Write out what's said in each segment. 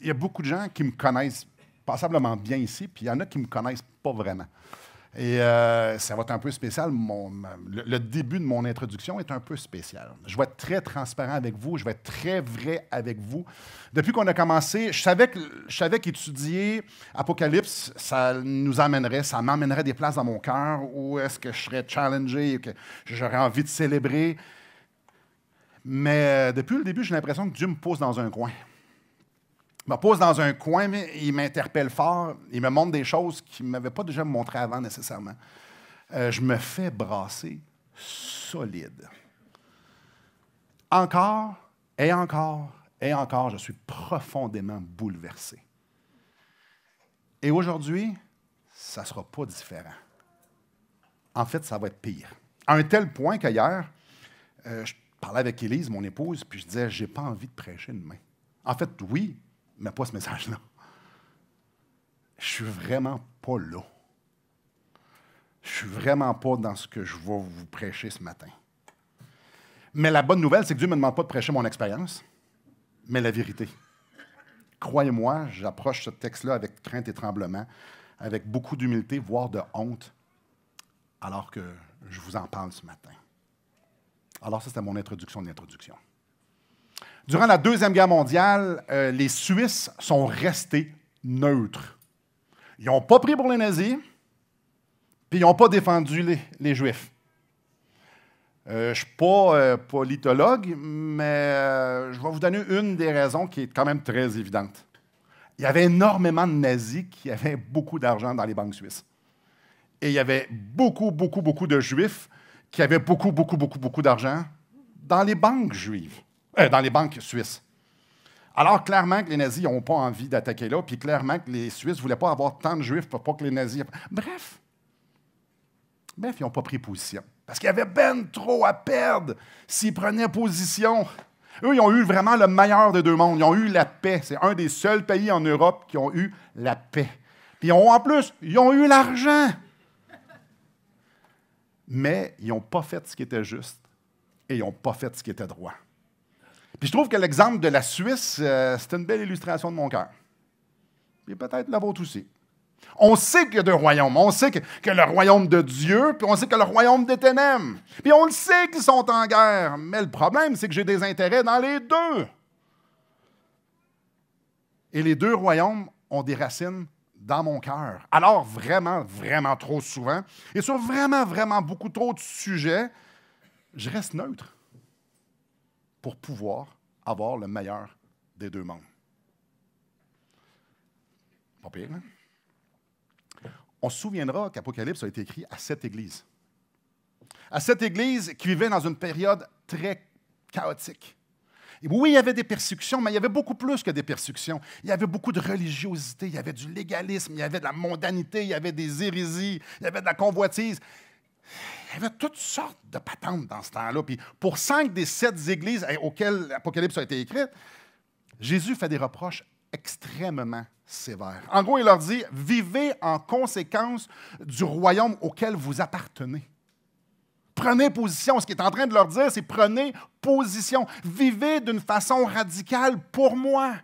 y a beaucoup de gens qui me connaissent passablement bien ici, puis il y en a qui ne me connaissent pas vraiment. Et ça va être un peu spécial. Le début de mon introduction est un peu spécial. Je vais être très transparent avec vous. Je vais être très vrai avec vous. Depuis qu'on a commencé, je savais qu'étudier Apocalypse, ça m'emmènerait des places dans mon cœur où est-ce que je serais challengé et que j'aurais envie de célébrer. Mais depuis le début, j'ai l'impression que Dieu me pose dans un coin. Il me pose dans un coin, mais il m'interpelle fort. Il me montre des choses qu'il ne m'avait pas déjà montré avant nécessairement. Je me fais brasser solide. Encore, et encore, et encore, je suis profondément bouleversé. Et aujourd'hui, ça ne sera pas différent. En fait, ça va être pire. À un tel point qu'hier, je parlais avec Élise, mon épouse, puis je disais, j'ai pas envie de prêcher demain. En fait, oui, mais pas ce message-là. Je suis vraiment pas là. Je suis vraiment pas dans ce que je vais vous prêcher ce matin. Mais la bonne nouvelle, c'est que Dieu ne me demande pas de prêcher mon expérience, mais la vérité. Croyez-moi, j'approche ce texte-là avec crainte et tremblement, avec beaucoup d'humilité, voire de honte, alors que je vous en parle ce matin. Alors ça, c'était mon introduction de l'introduction. Durant la Deuxième Guerre mondiale, les Suisses sont restés neutres. Ils n'ont pas pris pour les nazis, puis ils n'ont pas défendu les Juifs. Je ne suis pas politologue, mais je vais vous donner une des raisons qui est quand même très évidente. Il y avait énormément de nazis qui avaient beaucoup d'argent dans les banques suisses. Et il y avait beaucoup de Juifs qui avaient beaucoup d'argent dans les banques juives. Dans les banques suisses. Alors, clairement que les nazis n'ont pas envie d'attaquer là, puis clairement que les Suisses ne voulaient pas avoir tant de Juifs pour pas que les nazis... Bref, ils n'ont pas pris position. Parce qu'il y avait ben trop à perdre s'ils prenaient position. Eux, ils ont eu vraiment le meilleur des deux mondes. Ils ont eu la paix. C'est un des seuls pays en Europe qui ont eu la paix. Puis en plus, ils ont eu l'argent. Mais ils n'ont pas fait ce qui était juste et ils n'ont pas fait ce qui était droit. Puis je trouve que l'exemple de la Suisse, c'est une belle illustration de mon cœur. Puis peut-être la vôtre aussi. On sait qu'il y a deux royaumes. On sait que le royaume de Dieu, puis on sait que le royaume des ténèbres. Puis on le sait qu'ils sont en guerre. Mais le problème, c'est que j'ai des intérêts dans les deux. Et les deux royaumes ont des racines dans mon cœur. Alors, vraiment trop souvent, et sur vraiment beaucoup trop de sujets, je reste neutre pour pouvoir avoir le meilleur des deux mondes. Pas pire, hein? On se souviendra qu'Apocalypse a été écrit à 7 églises. À 7 églises qui vivaient dans une période très chaotique. Et oui, il y avait des persécutions, mais il y avait beaucoup plus que des persécutions. Il y avait beaucoup de religiosité, il y avait du légalisme, il y avait de la mondanité, il y avait des hérésies, il y avait de la convoitise. Il y avait toutes sortes de patentes dans ce temps-là. Puis pour 5 des 7 églises auxquelles l'Apocalypse a été écrite, Jésus fait des reproches extrêmement sévères. En gros, il leur dit, vivez en conséquence du royaume auquel vous appartenez. Prenez position. Ce qu'il est en train de leur dire, c'est prenez position. Vivez d'une façon radicale pour moi.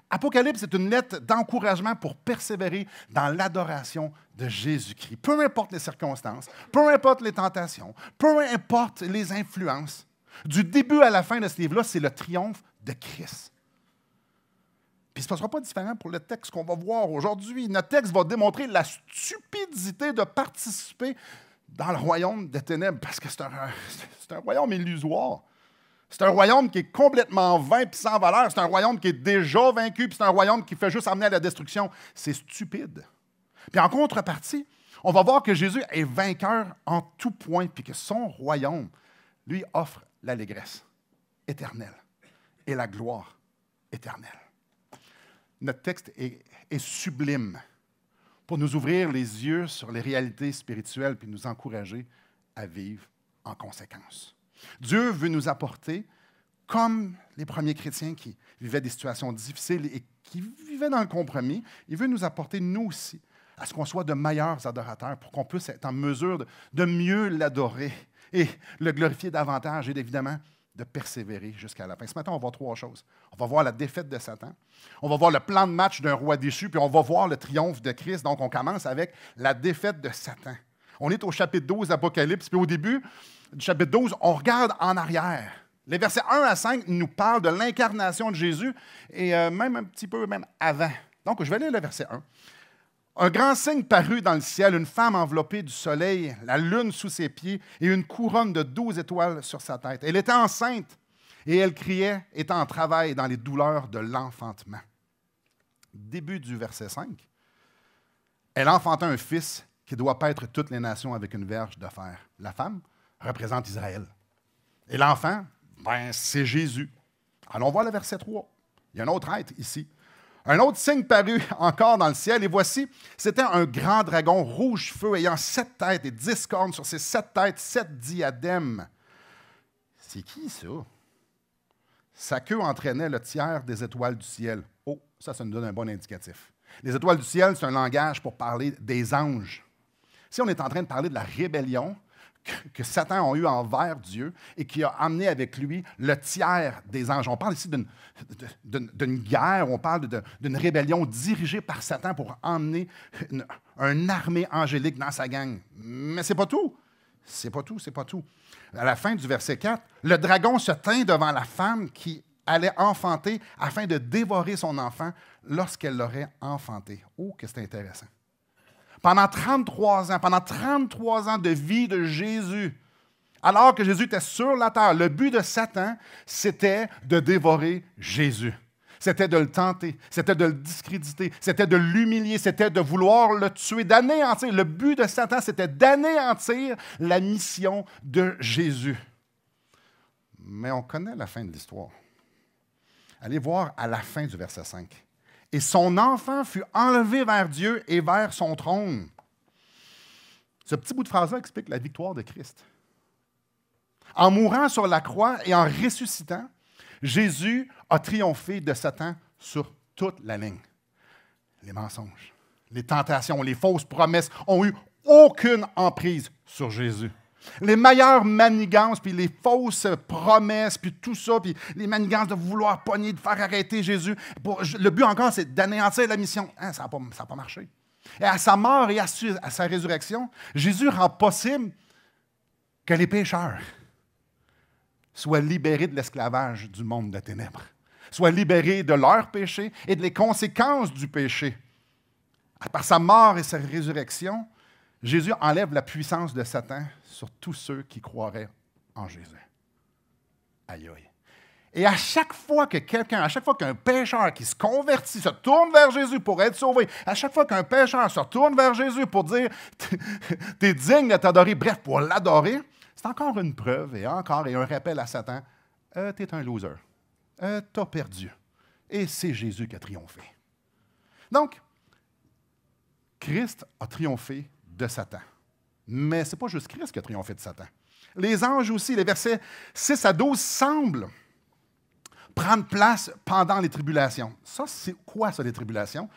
Apocalypse est une lettre d'encouragement pour persévérer dans l'adoration de Jésus-Christ. Peu importe les circonstances, peu importe les tentations, peu importe les influences. Du début à la fin de ce livre-là, c'est le triomphe de Christ. Puis ce ne sera pas différent pour le texte qu'on va voir aujourd'hui. Notre texte va démontrer la stupidité de participer dans le royaume des ténèbres, parce que c'est un royaume illusoire. C'est un royaume qui est complètement vain et sans valeur. C'est un royaume qui est déjà vaincu, puis c'est un royaume qui fait juste amener à la destruction. C'est stupide. Puis en contrepartie, on va voir que Jésus est vainqueur en tout point, puis que son royaume, lui, offre l'allégresse éternelle et la gloire éternelle. Notre texte est sublime pour nous ouvrir les yeux sur les réalités spirituelles puis nous encourager à vivre en conséquence. Dieu veut nous apporter, comme les premiers chrétiens qui vivaient des situations difficiles et qui vivaient dans le compromis, il veut nous apporter, nous aussi, à ce qu'on soit de meilleurs adorateurs pour qu'on puisse être en mesure de mieux l'adorer et le glorifier davantage et évidemment de persévérer jusqu'à la fin. Ce matin, on va voir trois choses. On va voir la défaite de Satan, on va voir le plan de match d'un roi déchu, puis on va voir le triomphe de Christ. Donc, on commence avec la défaite de Satan. On est au chapitre 12 d'Apocalypse, puis au début du chapitre 12, on regarde en arrière. Les versets 1 à 5 nous parlent de l'incarnation de Jésus, et même un petit peu même avant. Donc, je vais lire le verset 1. Un grand signe parut dans le ciel, une femme enveloppée du soleil, la lune sous ses pieds et une couronne de 12 étoiles sur sa tête. Elle était enceinte et elle criait, étant en travail dans les douleurs de l'enfantement. Début du verset 5. Elle enfanta un fils qui doit paître toutes les nations avec une verge de fer. La femme représente Israël. Et l'enfant, c'est Jésus. Allons voir le verset 3. Il y a un autre être ici. Un autre signe parut encore dans le ciel, et voici, c'était un grand dragon rouge feu ayant 7 têtes et 10 cornes sur ses 7 têtes, 7 diadèmes. C'est qui ça? Sa queue entraînait le tiers des étoiles du ciel. Oh, ça nous donne un bon indicatif. Les étoiles du ciel, c'est un langage pour parler des anges. Si on est en train de parler de la rébellion que Satan a eue envers Dieu et qui a amené avec lui le tiers des anges. On parle ici d'une guerre, on parle d'une rébellion dirigée par Satan pour emmener une armée angélique dans sa gang. Mais c'est pas tout. C'est pas tout, c'est pas tout. À la fin du verset 4, le dragon se tint devant la femme qui allait enfanter afin de dévorer son enfant lorsqu'elle l'aurait enfanté. Oh, que c'est intéressant. Pendant 33 ans de vie de Jésus, alors que Jésus était sur la terre, le but de Satan, c'était de dévorer Jésus. C'était de le tenter, c'était de le discréditer, c'était de l'humilier, c'était de vouloir le tuer, d'anéantir. Le but de Satan, c'était d'anéantir la mission de Jésus. Mais on connaît la fin de l'histoire. Allez voir à la fin du verset 5. Et son enfant fut enlevé vers Dieu et vers son trône. Ce petit bout de phrase-là explique la victoire de Christ. En mourant sur la croix et en ressuscitant, Jésus a triomphé de Satan sur toute la ligne. Les mensonges, les tentations, les fausses promesses ont eu aucune emprise sur Jésus. Les meilleures manigances, puis les fausses promesses, puis tout ça, puis les manigances de vouloir pogner, de faire arrêter Jésus. Le but encore, c'est d'anéantir la mission. Hein, ça n'a pas marché. Et à sa mort et à sa résurrection, Jésus rend possible que les pécheurs soient libérés de l'esclavage du monde de ténèbres, soient libérés de leurs péchés et des conséquences du péché. Par sa mort et sa résurrection, Jésus enlève la puissance de Satan sur tous ceux qui croiraient en Jésus. Aïe, aïe. Et à chaque fois qu'un pécheur qui se convertit, se tourne vers Jésus pour être sauvé, à chaque fois qu'un pécheur se tourne vers Jésus pour dire « T'es digne de t'adorer », bref, pour l'adorer, c'est encore une preuve et un rappel à Satan « T'es un loser. T'as perdu. » Et c'est Jésus qui a triomphé. Donc, Christ a triomphé de Satan. Mais ce n'est pas juste Christ qui a triomphé de Satan. Les anges aussi, les versets 6 à 12 semblent prendre place pendant les tribulations. Ça, c'est quoi, ça, les tribulations?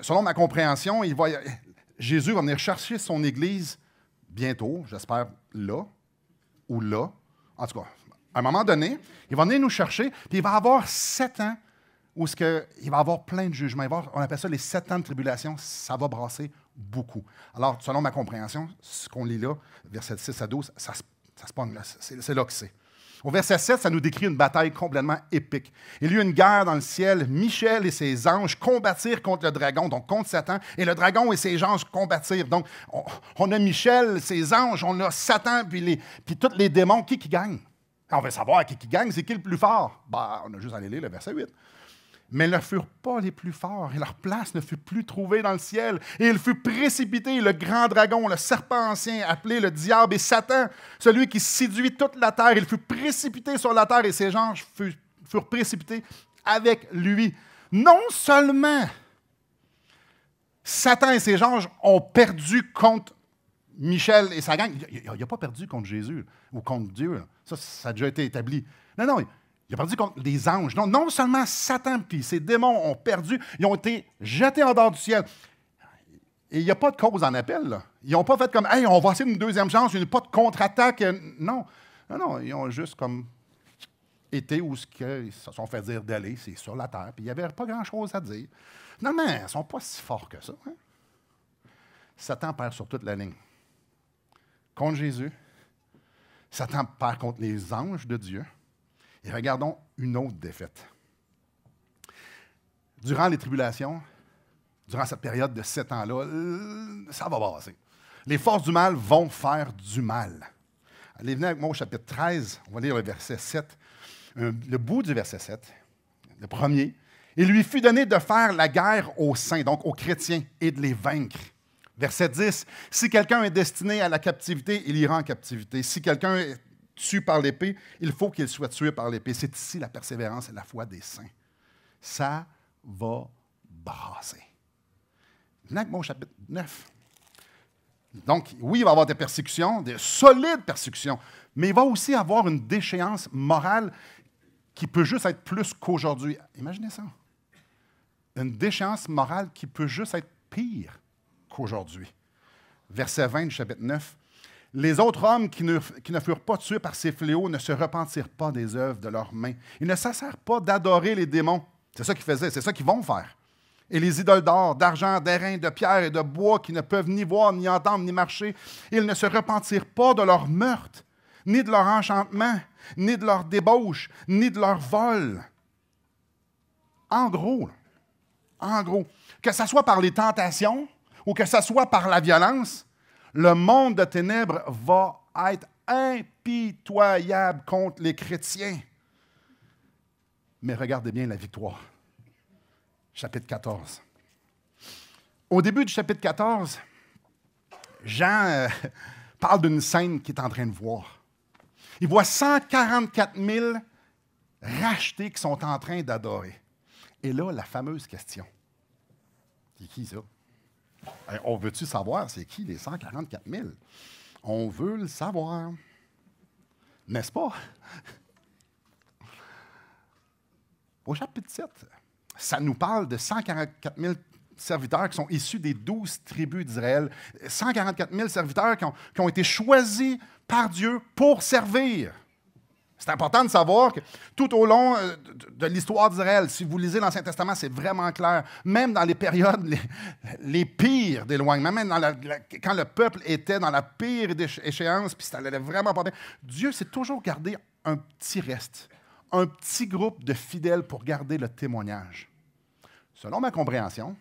Selon ma compréhension, Jésus va venir chercher son Église bientôt, j'espère là ou là. En tout cas, à un moment donné, il va venir nous chercher, puis il va avoir 7 ans où il va avoir plein de jugements. On appelle ça les 7 ans de tribulation. Ça va brasser beaucoup. Alors, selon ma compréhension, ce qu'on lit là, versets 6 à 12, ça se pogne là. C'est là que c'est. Au verset 7, ça nous décrit une bataille complètement épique. Il y eut une guerre dans le ciel. Michel et ses anges combattirent contre le dragon, donc contre Satan, et le dragon et ses anges combattirent. Donc, on a Michel, ses anges, on a Satan, puis tous les démons. Qui gagne? On veut savoir qui gagne, c'est qui le plus fort? On a juste à aller lire le verset 8. Mais ils ne furent pas les plus forts, et leur place ne fut plus trouvée dans le ciel. Et il fut précipité, le grand dragon, le serpent ancien, appelé le diable et Satan, celui qui séduit toute la terre. Il fut précipité sur la terre, et ses anges furent précipités avec lui. Non seulement Satan et ses anges ont perdu contre Michel et sa gang, il n'a pas perdu contre Jésus ou contre Dieu. Ça a déjà été établi. Non, il a perdu contre des anges. Non seulement Satan et ses démons ont perdu, ils ont été jetés en dehors du ciel. Et il n'y a pas de cause en appel. Là. Ils n'ont pas fait comme « Hey, on va essayer une deuxième chance, il n'y a pas de contre-attaque. » Non, ils ont juste comme été où ils se sont fait dire d'aller, c'est sur la terre, puis il n'y avait pas grand-chose à dire. Finalement, ils ne sont pas si forts que ça. Hein? Satan perd sur toute la ligne. Contre Jésus, Satan perd contre les anges de Dieu. Et regardons une autre défaite. Durant les tribulations, durant cette période de 7 ans-là, ça va passer. Les forces du mal vont faire du mal. Allez, venez avec moi au chapitre 13, on va lire le verset 7, le bout du verset 7, le premier. « Il lui fut donné de faire la guerre aux saints, donc aux chrétiens, et de les vaincre. » Verset 10, « Si quelqu'un est destiné à la captivité, il ira en captivité. Si quelqu'un est tué par l'épée, il faut qu'il soit tué par l'épée. » C'est ici la persévérance et la foi des saints. Ça va brasser. Venez avec moi au chapitre 9. Donc, oui, il va y avoir des persécutions, des solides persécutions, mais il va aussi avoir une déchéance morale qui peut juste être plus qu'aujourd'hui. Imaginez ça. Une déchéance morale qui peut juste être pire qu'aujourd'hui. Verset 20 du chapitre 9. « Les autres hommes qui ne furent pas tués par ces fléaux ne se repentirent pas des œuvres de leurs mains. Ils ne cessèrent pas d'adorer les démons. » C'est ça qu'ils faisaient, c'est ça qu'ils vont faire. Et les idoles d'or, d'argent, d'airain, de pierre et de bois qui ne peuvent ni voir, ni entendre, ni marcher, ils ne se repentirent pas de leur meurtre, ni de leur enchantement, ni de leur débauche, ni de leur vol. En gros, que ce soit par les tentations ou que ce soit par la violence, le monde de ténèbres va être impitoyable contre les chrétiens. Mais regardez bien la victoire. Chapitre 14. Au début du chapitre 14, Jean parle d'une scène qu'il est en train de voir. Il voit 144 000 rachetés qui sont en train d'adorer. Et là, la fameuse question. C'est qui ça? On veut-tu savoir c'est qui les 144 000? On veut le savoir. N'est-ce pas? Au chapitre 7, ça nous parle de 144 000 serviteurs qui sont issus des 12 tribus d'Israël. 144 000 serviteurs qui ont été choisis par Dieu pour servir. C'est important de savoir que tout au long de l'histoire d'Israël, si vous lisez l'Ancien Testament, c'est vraiment clair. Même dans les périodes les pires d'éloignement, même quand le peuple était dans la pire échéance, puis ça allait vraiment pas bien, Dieu s'est toujours gardé un petit reste, un petit groupe de fidèles pour garder le témoignage. Selon ma compréhension,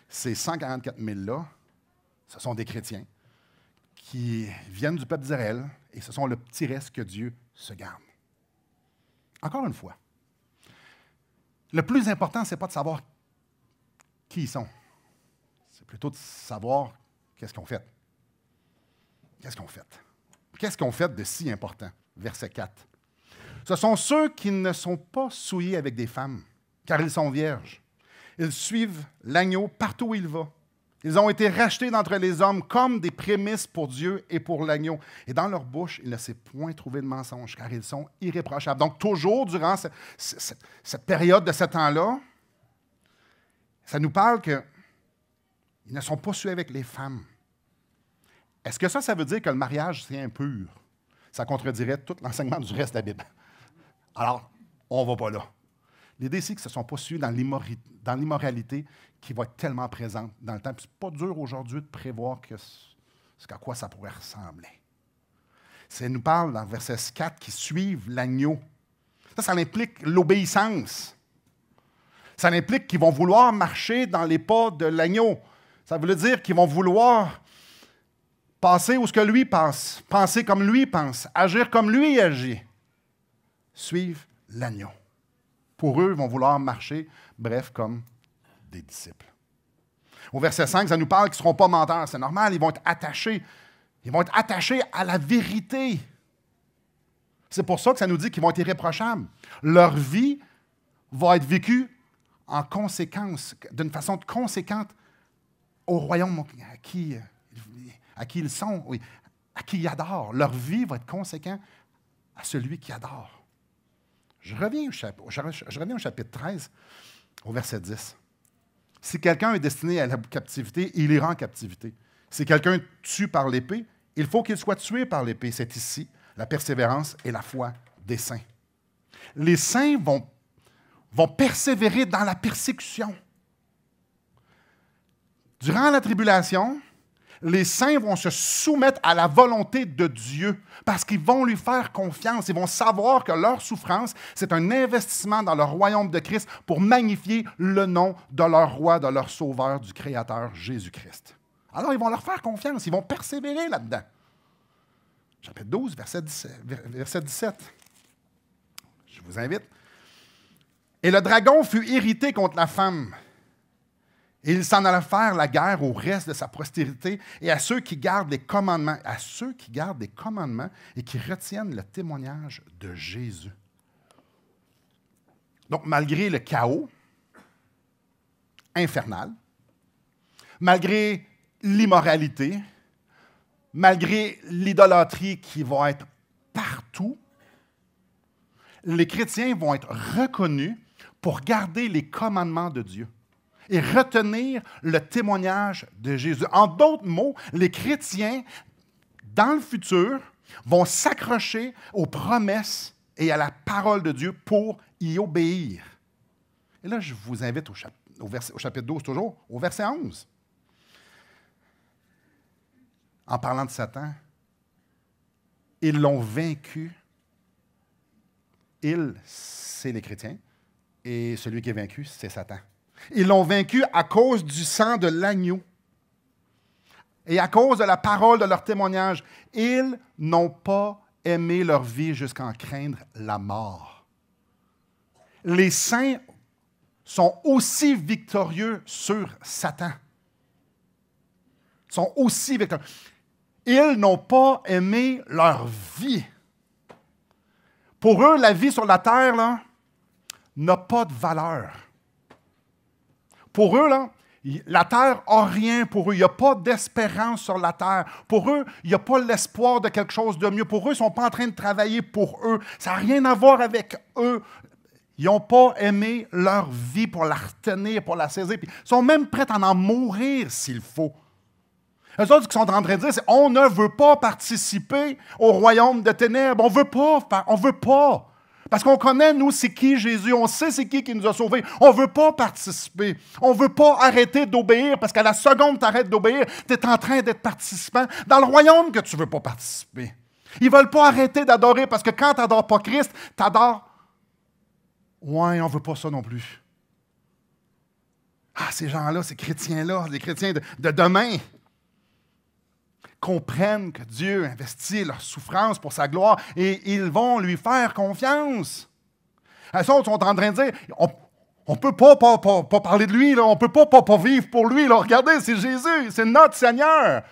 ces 144 000-là, ce sont des chrétiens qui viennent du peuple d'Israël et ce sont le petit reste que Dieu se garde. Encore une fois, le plus important, ce n'est pas de savoir qui ils sont. C'est plutôt de savoir qu'est-ce qu'ils ont fait. Qu'est-ce qu'ils ont fait? Qu'est-ce qu'ils ont fait de si important? Verset 4. Ce sont ceux qui ne sont pas souillés avec des femmes, car ils sont vierges. Ils suivent l'agneau partout où il va. Ils ont été rachetés d'entre les hommes comme des prémices pour Dieu et pour l'agneau. Et dans leur bouche, il ne s'est point trouvé de mensonge, car ils sont irréprochables. Donc, toujours durant cette période de 7 ans-là, ça nous parle qu'ils ne sont pas souillés avec les femmes. Est-ce que ça veut dire que le mariage, c'est impur? Ça contredirait tout l'enseignement du reste de la Bible. Alors, on ne va pas là. L'idée, c'est que ce ne sont pas souillés dans l'immoralité qui va être tellement présente dans le temps. Ce n'est pas dur aujourd'hui de prévoir à quoi ça pourrait ressembler. Ça nous parle dans verset 4 qui suivent l'agneau. Ça implique l'obéissance. Ça implique qu'ils vont vouloir marcher dans les pas de l'agneau. Ça veut dire qu'ils vont vouloir passer où ce que lui pense, penser comme lui pense, agir comme lui agit. Suivre l'agneau. Pour eux, ils vont vouloir marcher, bref, comme des disciples. Au verset 5, ça nous parle qu'ils ne seront pas menteurs. C'est normal, ils vont être attachés. Ils vont être attachés à la vérité. C'est pour ça que ça nous dit qu'ils vont être irréprochables. Leur vie va être vécue en conséquence, d'une façon conséquente au royaume à qui ils sont, oui, à qui ils adorent. Leur vie va être conséquente à celui qui adore. Je reviens au chapitre 13, au verset 10. Si quelqu'un est destiné à la captivité, il ira en captivité. Si quelqu'un tue par l'épée, il faut qu'il soit tué par l'épée. C'est ici la persévérance et la foi des saints. Les saints vont persévérer dans la persécution. Durant la tribulation, les saints vont se soumettre à la volonté de Dieu parce qu'ils vont lui faire confiance. Ils vont savoir que leur souffrance, c'est un investissement dans le royaume de Christ pour magnifier le nom de leur roi, de leur sauveur, du Créateur Jésus-Christ. Alors, ils vont leur faire confiance. Ils vont persévérer là-dedans. Chapitre 12, verset 17. Je vous invite. Et le dragon fut irrité contre la femme. Et il s'en alla faire la guerre au reste de sa postérité et à ceux qui gardent les commandements, et qui retiennent le témoignage de Jésus. Donc, malgré le chaos infernal, malgré l'immoralité, malgré l'idolâtrie qui va être partout, les chrétiens vont être reconnus pour garder les commandements de Dieu et retenir le témoignage de Jésus. En d'autres mots, les chrétiens, dans le futur, vont s'accrocher aux promesses et à la parole de Dieu pour y obéir. Et là, je vous invite au chapitre 12, toujours, au verset 11. En parlant de Satan, ils l'ont vaincu. Ils, c'est les chrétiens, et celui qui est vaincu, c'est Satan. Ils l'ont vaincu à cause du sang de l'agneau et à cause de la parole de leur témoignage. Ils n'ont pas aimé leur vie jusqu'à en craindre la mort. Les saints sont aussi victorieux sur Satan. Sont aussi victorieux. Ils n'ont pas aimé leur vie. Pour eux, la vie sur la terre là, n'a pas de valeur. Pour eux, là, la terre n'a rien pour eux. Il n'y a pas d'espérance sur la terre. Pour eux, il n'y a pas l'espoir de quelque chose de mieux. Pour eux, ils ne sont pas en train de travailler pour eux. Ça n'a rien à voir avec eux. Ils n'ont pas aimé leur vie pour la retenir, pour la saisir. Puis ils sont même prêts à en mourir s'il faut. Eux autres, ce qu'ils sont en train de dire, c'est on ne veut pas participer au royaume de ténèbres. On ne veut pas. Parce qu'on connaît, nous, c'est qui Jésus. On sait c'est qui nous a sauvés. On ne veut pas participer. On ne veut pas arrêter d'obéir parce qu'à la seconde tu arrêtes d'obéir, tu es en train d'être participant dans le royaume que tu ne veux pas participer. Ils ne veulent pas arrêter d'adorer parce que quand tu n'adores pas Christ, tu adores. Ouais, on ne veut pas ça non plus. Ah, ces gens-là, ces chrétiens-là, les chrétiens de demain, comprennent que Dieu investit leur souffrance pour sa gloire et ils vont lui faire confiance. Elles sont en train de dire, on ne peut pas parler de lui, là. On ne peut pas vivre pour lui. Là. Regardez, c'est Jésus, c'est notre Seigneur.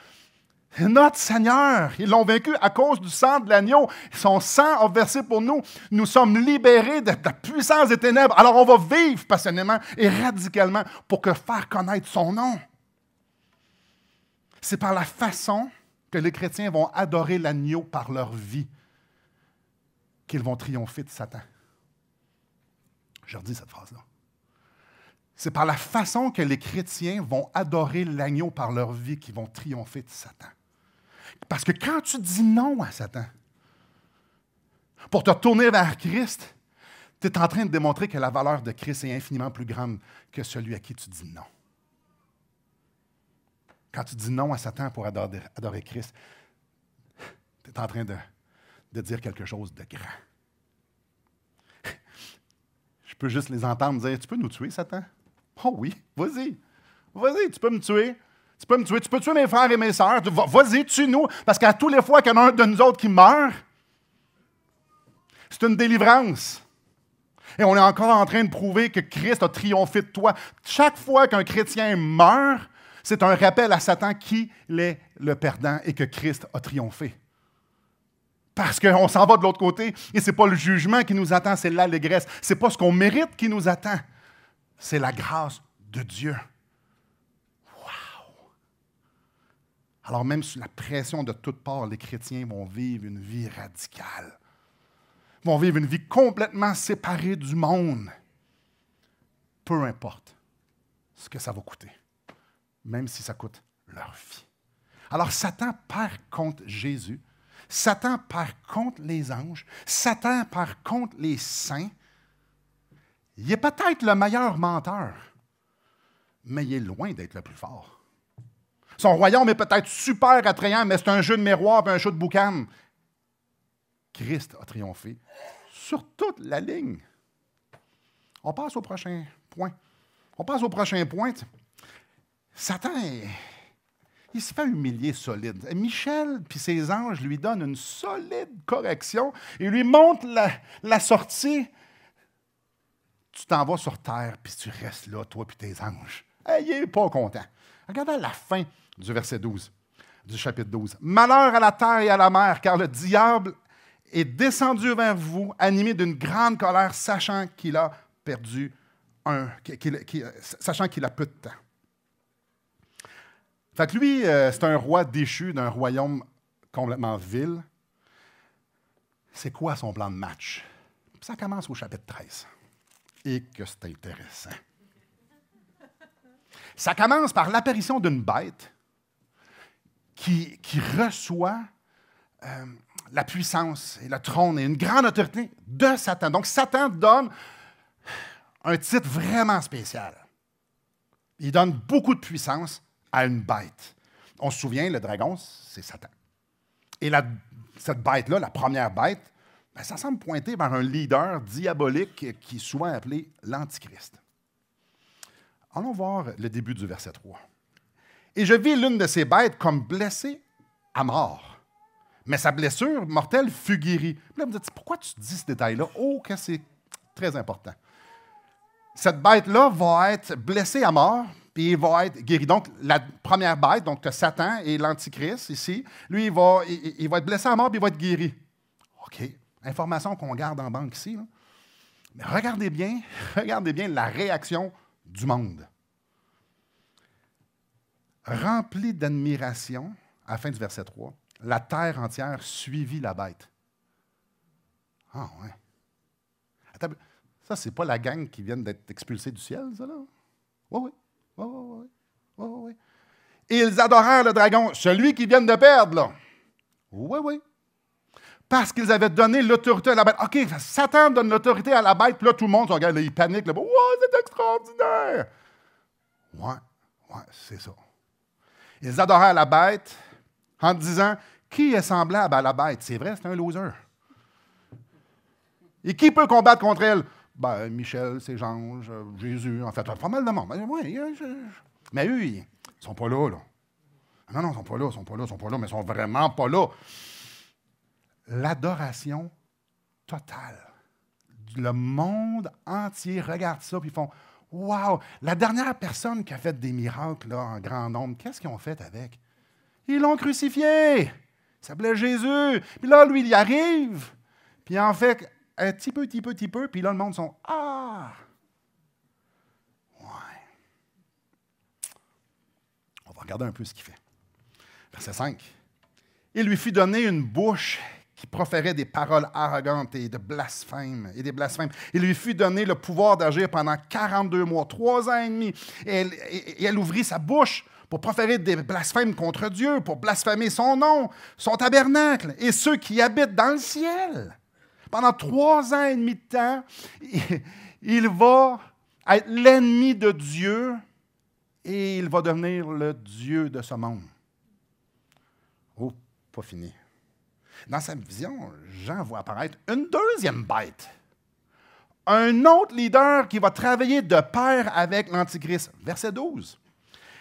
C'est notre Seigneur. Ils l'ont vaincu à cause du sang de l'agneau. Son sang a versé pour nous. Nous sommes libérés de la puissance des ténèbres. Alors on va vivre passionnément et radicalement pour faire connaître son nom. C'est par la façon que les chrétiens vont adorer l'agneau par leur vie qu'ils vont triompher de Satan. Je redis cette phrase-là. C'est par la façon que les chrétiens vont adorer l'agneau par leur vie qu'ils vont triompher de Satan. Parce que quand tu dis non à Satan, pour te tourner vers Christ, tu es en train de démontrer que la valeur de Christ est infiniment plus grande que celui à qui tu dis non. Quand tu dis non à Satan pour adorer Christ, tu es en train de dire quelque chose de grand. Je peux juste les entendre dire, tu peux nous tuer, Satan? Oh oui, vas-y. Vas-y, tu peux me tuer. Tu peux tuer mes frères et mes sœurs. Vas-y, tue-nous. Parce qu'à tous les fois qu'il y en a un de nous autres qui meurt, c'est une délivrance. Et on est encore en train de prouver que Christ a triomphé de toi. Chaque fois qu'un chrétien meurt, c'est un rappel à Satan qu'il est le perdant et que Christ a triomphé. Parce qu'on s'en va de l'autre côté et ce n'est pas le jugement qui nous attend, c'est l'allégresse. Ce n'est pas ce qu'on mérite qui nous attend. C'est la grâce de Dieu. Wow! Alors même sous la pression de toutes parts, les chrétiens vont vivre une vie radicale. Vont vivre une vie complètement séparée du monde. Peu importe ce que ça va coûter. Même si ça coûte leur vie. Alors Satan perd contre Jésus. Satan perd contre les anges. Satan perd contre les saints. Il est peut-être le meilleur menteur, mais il est loin d'être le plus fort. Son royaume est peut-être super attrayant, mais c'est un jeu de miroir et un jeu de boucan. Christ a triomphé sur toute la ligne. On passe au prochain point. Satan, il se fait humilier solide. Michel puis ses anges lui donnent une solide correction et lui montrent la sortie. Tu t'en vas sur terre, puis tu restes là, toi puis tes anges. Il n'est pas content. Regardez la fin du verset 12, du chapitre 12. « Malheur à la terre et à la mer, car le diable est descendu vers vous, animé d'une grande colère, sachant qu'il a perdu sachant qu'il a peu de temps. » Fait que lui, c'est un roi déchu d'un royaume complètement vil. C'est quoi son plan de match? Ça commence au chapitre 13. Et que c'est intéressant. Ça commence par l'apparition d'une bête qui reçoit la puissance et le trône et une grande autorité de Satan. Donc, Satan donne un titre vraiment spécial. Il donne beaucoup de puissance à une bête. On se souvient, le dragon, c'est Satan. Et cette bête-là, la première bête, ben, ça semble pointer vers un leader diabolique qui est souvent appelé l'Antichrist. Allons voir le début du verset 3. « Et je vis l'une de ces bêtes comme blessée à mort. Mais sa blessure mortelle fut guérie. » Là, vous me dites, pourquoi tu dis ce détail-là? Oh, que c'est très important. Cette bête-là va être blessée à mort, puis il va être guéri. Donc, la première bête, donc Satan et l'Antichrist ici, lui, il va être blessé à mort, puis il va être guéri. OK. Information qu'on garde en banque ici. Là. Mais regardez bien la réaction du monde. Rempli d'admiration, à la fin du verset 3, la terre entière suivit la bête. Ah ouais. Attends, ça, c'est pas la gang qui vient d'être expulsée du ciel, ça, là? Oui. Et ils adorèrent le dragon, celui qu'ils viennent de perdre, là. Oui. Parce qu'ils avaient donné l'autorité à la bête. OK, Satan donne l'autorité à la bête, puis là, tout le monde se regarde, là, il panique. Là, wow, c'est extraordinaire! Ouais, c'est ça. Ils adorèrent la bête en disant, qui est semblable à la bête? C'est vrai, c'est un loser. Et qui peut combattre contre elle? Ben, Michel, ses anges, Jésus, en fait, pas mal de monde. Mais eux, ils ne sont pas là. Non, ils sont pas là, mais ils sont vraiment pas là. L'adoration totale. Le monde entier regarde ça, puis ils font « Wow! » La dernière personne qui a fait des miracles là, en grand nombre, qu'est-ce qu'ils ont fait avec? Ils l'ont crucifié! Il s'appelait Jésus. Puis là, lui, il arrive, puis en fait un petit peu, puis là, le monde sont « Ah! » Ouais. On va regarder un peu ce qu'il fait. Verset 5. « Il lui fut donné une bouche qui proférait des paroles arrogantes et des blasphèmes. Il lui fut donné le pouvoir d'agir pendant 42 mois, 3 ans et demi. Et elle ouvrit sa bouche pour proférer des blasphèmes contre Dieu, pour blasphémer son nom, son tabernacle et ceux qui habitent dans le ciel. Pendant 3 ans et demi de temps, il va être l'ennemi de Dieu et il va devenir le Dieu de ce monde. Oh, pas fini. Dans sa vision, Jean voit apparaître une deuxième bête. Un autre leader qui va travailler de pair avec l'Antichrist. Verset 12.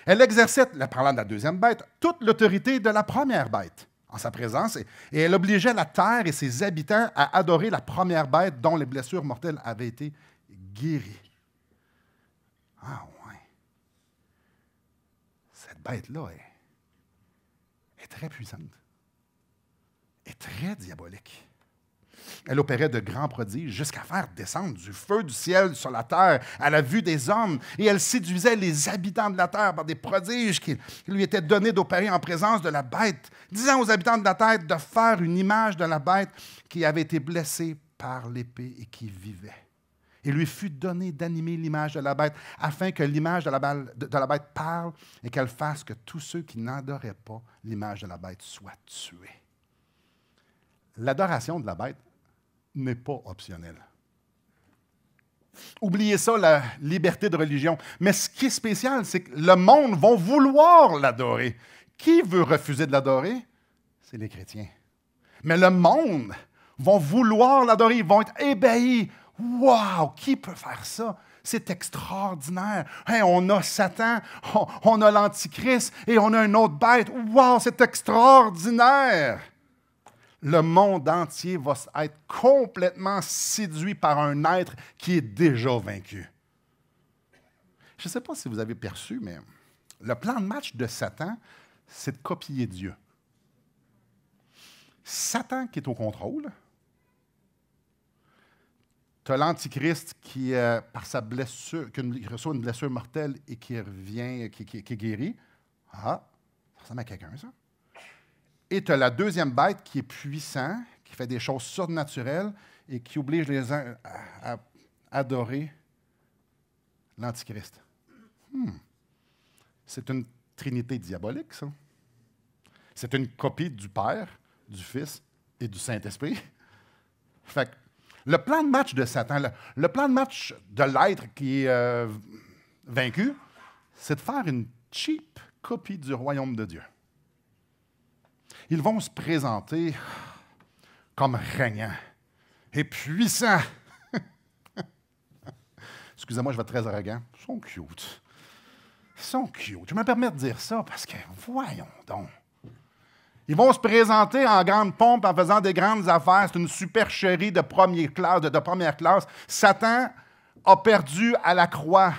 Elle exerçait, parlant de la deuxième bête, toute l'autorité de la première bête en sa présence, et elle obligeait la terre et ses habitants à adorer la première bête dont les blessures mortelles avaient été guéries. Ah ouais. Cette bête-là est très puissante. Est très diabolique. Elle opérait de grands prodiges jusqu'à faire descendre du feu du ciel sur la terre à la vue des hommes. Et elle séduisait les habitants de la terre par des prodiges qui lui étaient donnés d'opérer en présence de la bête, disant aux habitants de la terre de faire une image de la bête qui avait été blessée par l'épée et qui vivait. Il lui fut donné d'animer l'image de la bête afin que l'image de la bête parle et qu'elle fasse que tous ceux qui n'adoraient pas l'image de la bête soient tués. L'adoration de la bête n'est pas optionnelle. Oubliez ça, la liberté de religion. Mais ce qui est spécial, c'est que le monde va vouloir l'adorer. Qui veut refuser de l'adorer? C'est les chrétiens. Mais le monde va vouloir l'adorer. Ils vont être ébahis. Wow! Qui peut faire ça? C'est extraordinaire. Hey, on a Satan, on a l'Antichrist et on a une autre bête. Wow! C'est extraordinaire! Le monde entier va être complètement séduit par un être qui est déjà vaincu. Je ne sais pas si vous avez perçu, mais le plan de match de Satan, c'est de copier Dieu. Satan qui est au contrôle. Tu as l'Antichrist qui, par sa blessure, qui reçoit une blessure mortelle et qui revient, qui est guéri. Ah, ça ressemble à quelqu'un, ça. Et tu as la deuxième bête qui est puissant, qui fait des choses surnaturelles et qui oblige les uns à adorer l'Antichrist. C'est une trinité diabolique, ça. C'est une copie du Père, du Fils et du Saint-Esprit. Fait que le plan de match de Satan, le plan de match de l'être qui est vaincu, c'est de faire une cheap copie du royaume de Dieu. Ils vont se présenter comme régnants et puissants. Excusez-moi, je vais être très arrogant. Ils sont cute. Ils sont cute. Je me permets de dire ça parce que, voyons donc. Ils vont se présenter en grande pompe en faisant des grandes affaires. C'est une supercherie de première classe. Satan a perdu à la croix.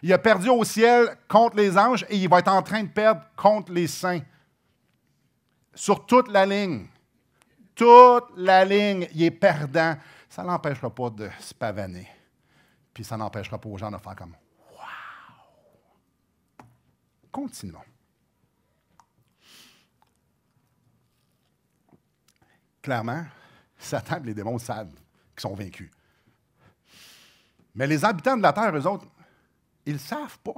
Il a perdu au ciel contre les anges et il va être en train de perdre contre les saints. Sur toute la ligne. Toute la ligne, il est perdant. Ça ne l'empêchera pas de se pavaner. Puis ça n'empêchera pas aux gens de faire comme « Wow! » Continuons. Clairement, Satan et les démons savent qu'ils sont vaincus. Mais les habitants de la terre, eux autres, ils ne le savent pas.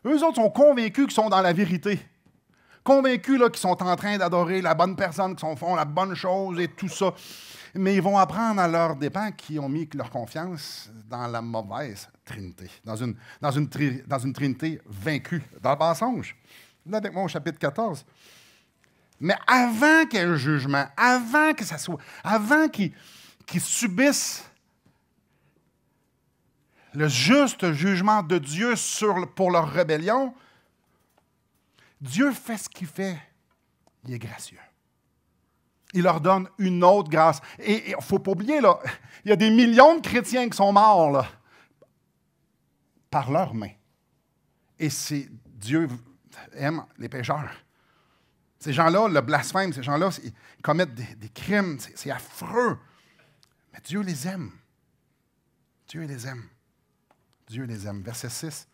Eux autres sont convaincus qu'ils sont dans la vérité. Convaincus qu'ils sont en train d'adorer la bonne personne, qu'ils font la bonne chose et tout ça. Mais ils vont apprendre à leurs dépens qu'ils ont mis leur confiance dans la mauvaise Trinité, dans une Trinité vaincue, dans le mensonge. Là, avec moi au chapitre 14. Mais avant qu'il y ait le jugement, avant qu'ils subissent le juste jugement de Dieu pour leur rébellion, Dieu fait ce qu'il fait. Il est gracieux. Il leur donne une autre grâce. Et il ne faut pas oublier, là, il y a des millions de chrétiens qui sont morts là, par leurs mains. Et Dieu aime les pécheurs. Ces gens-là, le blasphème, ces gens-là, ils commettent des crimes. C'est affreux. Mais Dieu les aime. Dieu les aime. Dieu les aime. Verset 6.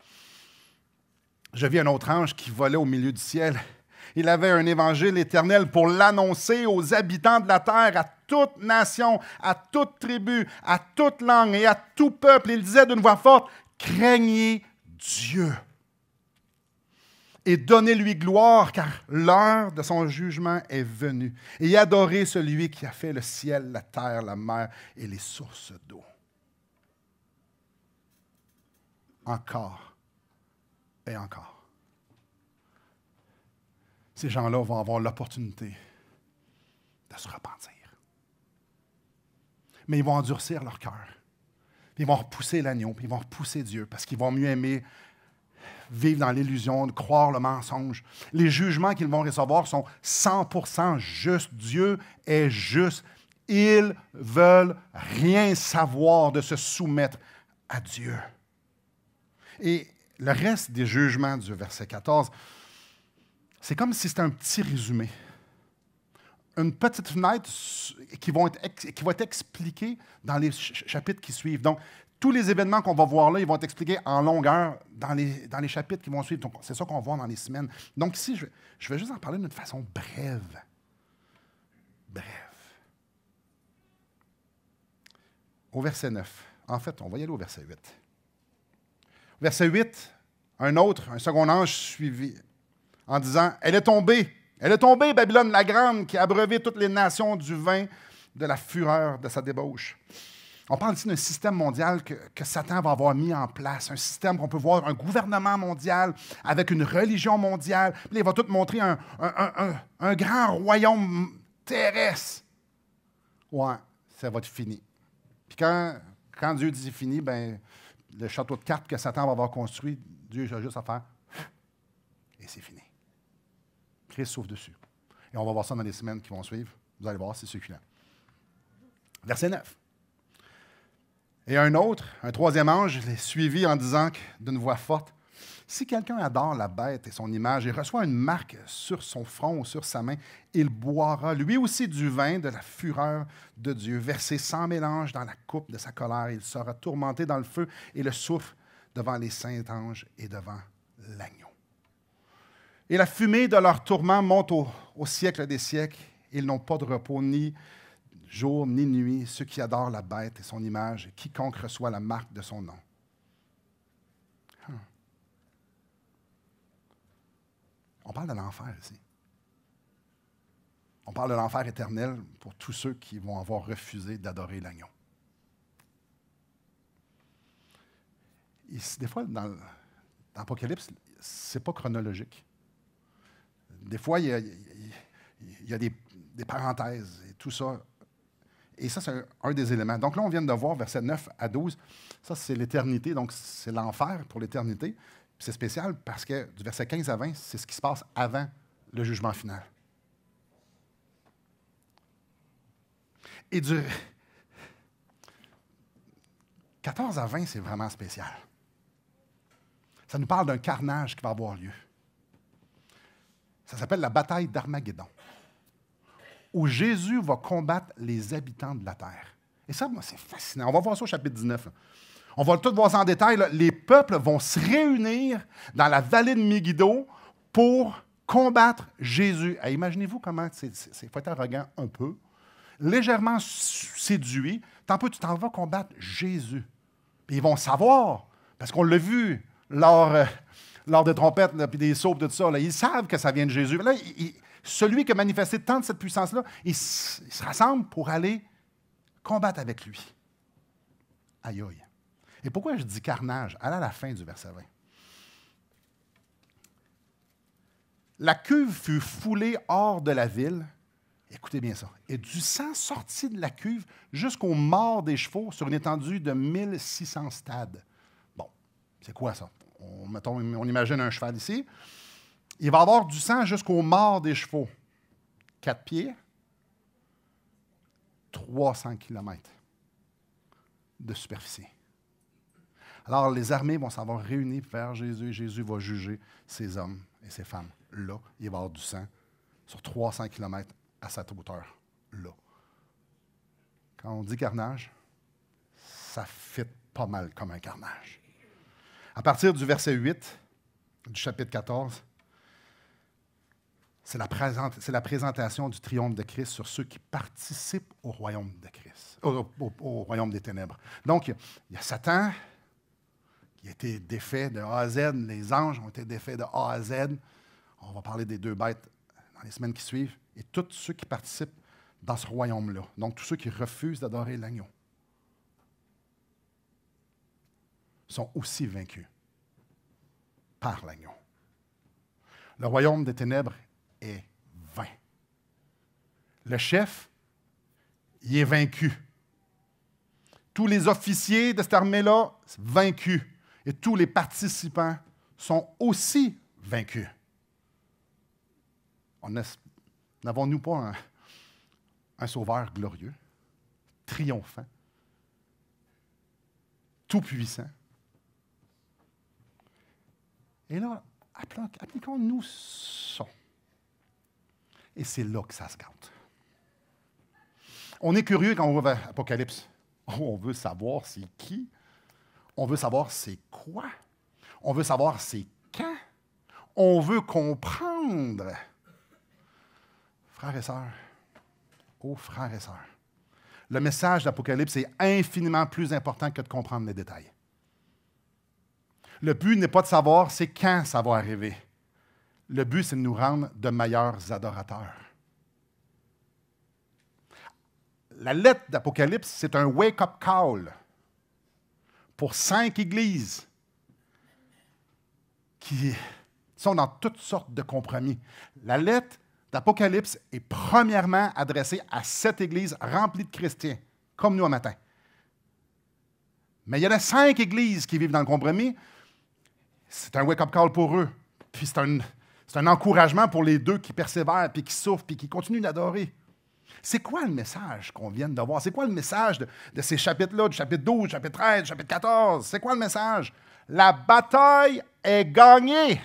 Je vis un autre ange qui volait au milieu du ciel. Il avait un évangile éternel pour l'annoncer aux habitants de la terre, à toute nation, à toute tribu, à toute langue et à tout peuple. Il disait d'une voix forte, « Craignez Dieu et donnez-lui gloire, car l'heure de son jugement est venue. Et adorez celui qui a fait le ciel, la terre, la mer et les sources d'eau. » Encore et encore. Ces gens-là vont avoir l'opportunité de se repentir. Mais ils vont endurcir leur cœur. Ils vont repousser l'agneau, puis ils vont repousser Dieu, parce qu'ils vont mieux aimer vivre dans l'illusion, de croire le mensonge. Les jugements qu'ils vont recevoir sont 100% justes. Dieu est juste. Ils veulent rien savoir de se soumettre à Dieu. Et le reste des jugements du verset 14, c'est comme si c'était un petit résumé. Une petite fenêtre qui va être expliquée dans les chapitres qui suivent. Donc, tous les événements qu'on va voir là, ils vont être expliqués en longueur dans les chapitres qui vont suivre. Donc, c'est ça qu'on va voir dans les semaines. Donc, ici, je vais juste en parler d'une façon brève. Brève. Au verset 9. En fait, on va y aller au verset 8. Verset 8, un second ange suivit en disant, « Elle est tombée, Elle est tombée, Babylone la Grande, qui a abreuvé toutes les nations du vin de la fureur de sa débauche. On parle ici d'un système mondial que Satan va avoir mis en place, un système qu'on peut voir, un gouvernement mondial avec une religion mondiale. Puis là, il va tout montrer un grand royaume terrestre. Ouais, ça va être fini. Puis quand Dieu dit fini, ben, le château de cartes que Satan va avoir construit, Dieu a juste à faire et c'est fini. Christ souffle dessus. Et on va voir ça dans les semaines qui vont suivre. Vous allez voir, c'est succulent. Verset 9. Et un troisième ange, les suivit en disant d'une voix forte, « Si quelqu'un adore la bête et son image et reçoit une marque sur son front ou sur sa main, il boira lui aussi du vin de la fureur de Dieu, versé sans mélange dans la coupe de sa colère. Il sera tourmenté dans le feu et le soufre devant les saints anges et devant l'agneau. Et la fumée de leur tourment monte au siècle des siècles. Ils n'ont pas de repos ni jour ni nuit, ceux qui adorent la bête et son image, et quiconque reçoit la marque de son nom. » On parle de l'enfer ici. On parle de l'enfer éternel pour tous ceux qui vont avoir refusé d'adorer l'agneau. Des fois, dans l'Apocalypse, ce n'est pas chronologique. Des fois, il y a des parenthèses et tout ça. Et ça, c'est un des éléments. Donc là, on vient de voir, versets 9 à 12, ça, c'est l'éternité, donc c'est l'enfer pour l'éternité. Puis c'est spécial parce que du verset 15 à 20, c'est ce qui se passe avant le jugement final. Et du 14 à 20, c'est vraiment spécial. Ça nous parle d'un carnage qui va avoir lieu. Ça s'appelle la bataille d'Armageddon, où Jésus va combattre les habitants de la terre. Et ça, moi, c'est fascinant. On va voir ça au chapitre 19. Là. On va tout voir ça en détail. Là. Les peuples vont se réunir dans la vallée de Megiddo pour combattre Jésus. Et imaginez-vous comment c'est faut être arrogant un peu, légèrement séduit. Tant peu, tu t'en vas combattre Jésus. Puis ils vont savoir, parce qu'on l'a vu lors des trompettes et des sauts, tout ça. Là, ils savent que ça vient de Jésus. Là, celui qui a manifesté tant de cette puissance-là, il se rassemble pour aller combattre avec lui. Aïe, aïe. Et pourquoi je dis carnage? Allez à la fin du verset 20. La cuve fut foulée hors de la ville. Écoutez bien ça. Et du sang sortit de la cuve jusqu'aux morts des chevaux sur une étendue de 1600 stades. Bon, c'est quoi ça? On imagine un cheval ici. Il va y avoir du sang jusqu'aux morts des chevaux. 4 pieds, 300 kilomètres de superficie. Alors, les armées vont s'avoir réunies vers Jésus et Jésus va juger ces hommes et ces femmes. Là, il va y avoir du sang sur 300 kilomètres à cette hauteur-là. Quand on dit carnage, ça fit pas mal comme un carnage. À partir du verset 8 du chapitre 14, c'est la présentation du triomphe de Christ sur ceux qui participent au royaume de Christ, au royaume des ténèbres. Donc, il y a Satan qui a été défait de A à Z, les anges ont été défaits de A à Z. On va parler des 2 bêtes dans les semaines qui suivent, et tous ceux qui participent dans ce royaume-là. Donc, tous ceux qui refusent d'adorer l'agneau sont aussi vaincus par l'agneau. Le royaume des ténèbres est vain. Le chef, il est vaincu. Tous les officiers de cette armée-là, vaincus. Et tous les participants sont aussi vaincus. N'avons-nous pas un sauveur glorieux, triomphant, tout-puissant? Et là, appliquons-nous ça. Et c'est là que ça se gâte. On est curieux quand on voit Apocalypse. On veut savoir c'est qui. On veut savoir c'est quoi. On veut savoir c'est quand. On veut comprendre. Frères et sœurs, frères et sœurs, le message d'Apocalypse est infiniment plus important que de comprendre les détails. Le but n'est pas de savoir c'est quand ça va arriver. Le but, c'est de nous rendre de meilleurs adorateurs. La lettre d'Apocalypse, c'est un wake-up call pour 5 églises qui sont dans toutes sortes de compromis. La lettre d'Apocalypse est premièrement adressée à 7 églises remplies de chrétiens, comme nous un matin. Mais il y en a 5 églises qui vivent dans le compromis. C'est un wake-up call pour eux. Puis c'est un encouragement pour les 2 qui persévèrent, puis qui souffrent, puis qui continuent d'adorer. C'est quoi le message qu'on vient de voir? C'est quoi le message de ces chapitres-là, du chapitre 12, du chapitre 13, du chapitre 14? C'est quoi le message? La bataille est gagnée.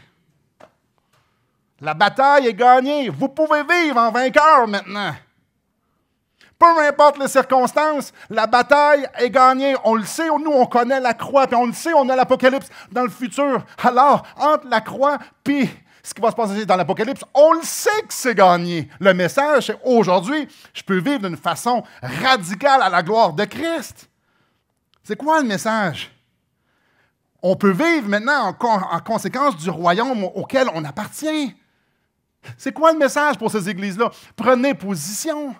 La bataille est gagnée. Vous pouvez vivre en vainqueur maintenant. Peu importe les circonstances, la bataille est gagnée. On le sait, nous, on connaît la croix, puis on le sait, on a l'Apocalypse dans le futur. Alors, entre la croix puis ce qui va se passer dans l'Apocalypse, on le sait que c'est gagné. Le message, c'est aujourd'hui, je peux vivre d'une façon radicale à la gloire de Christ. C'est quoi le message? On peut vivre maintenant en conséquence du royaume auquel on appartient. C'est quoi le message pour ces églises-là? Prenez position.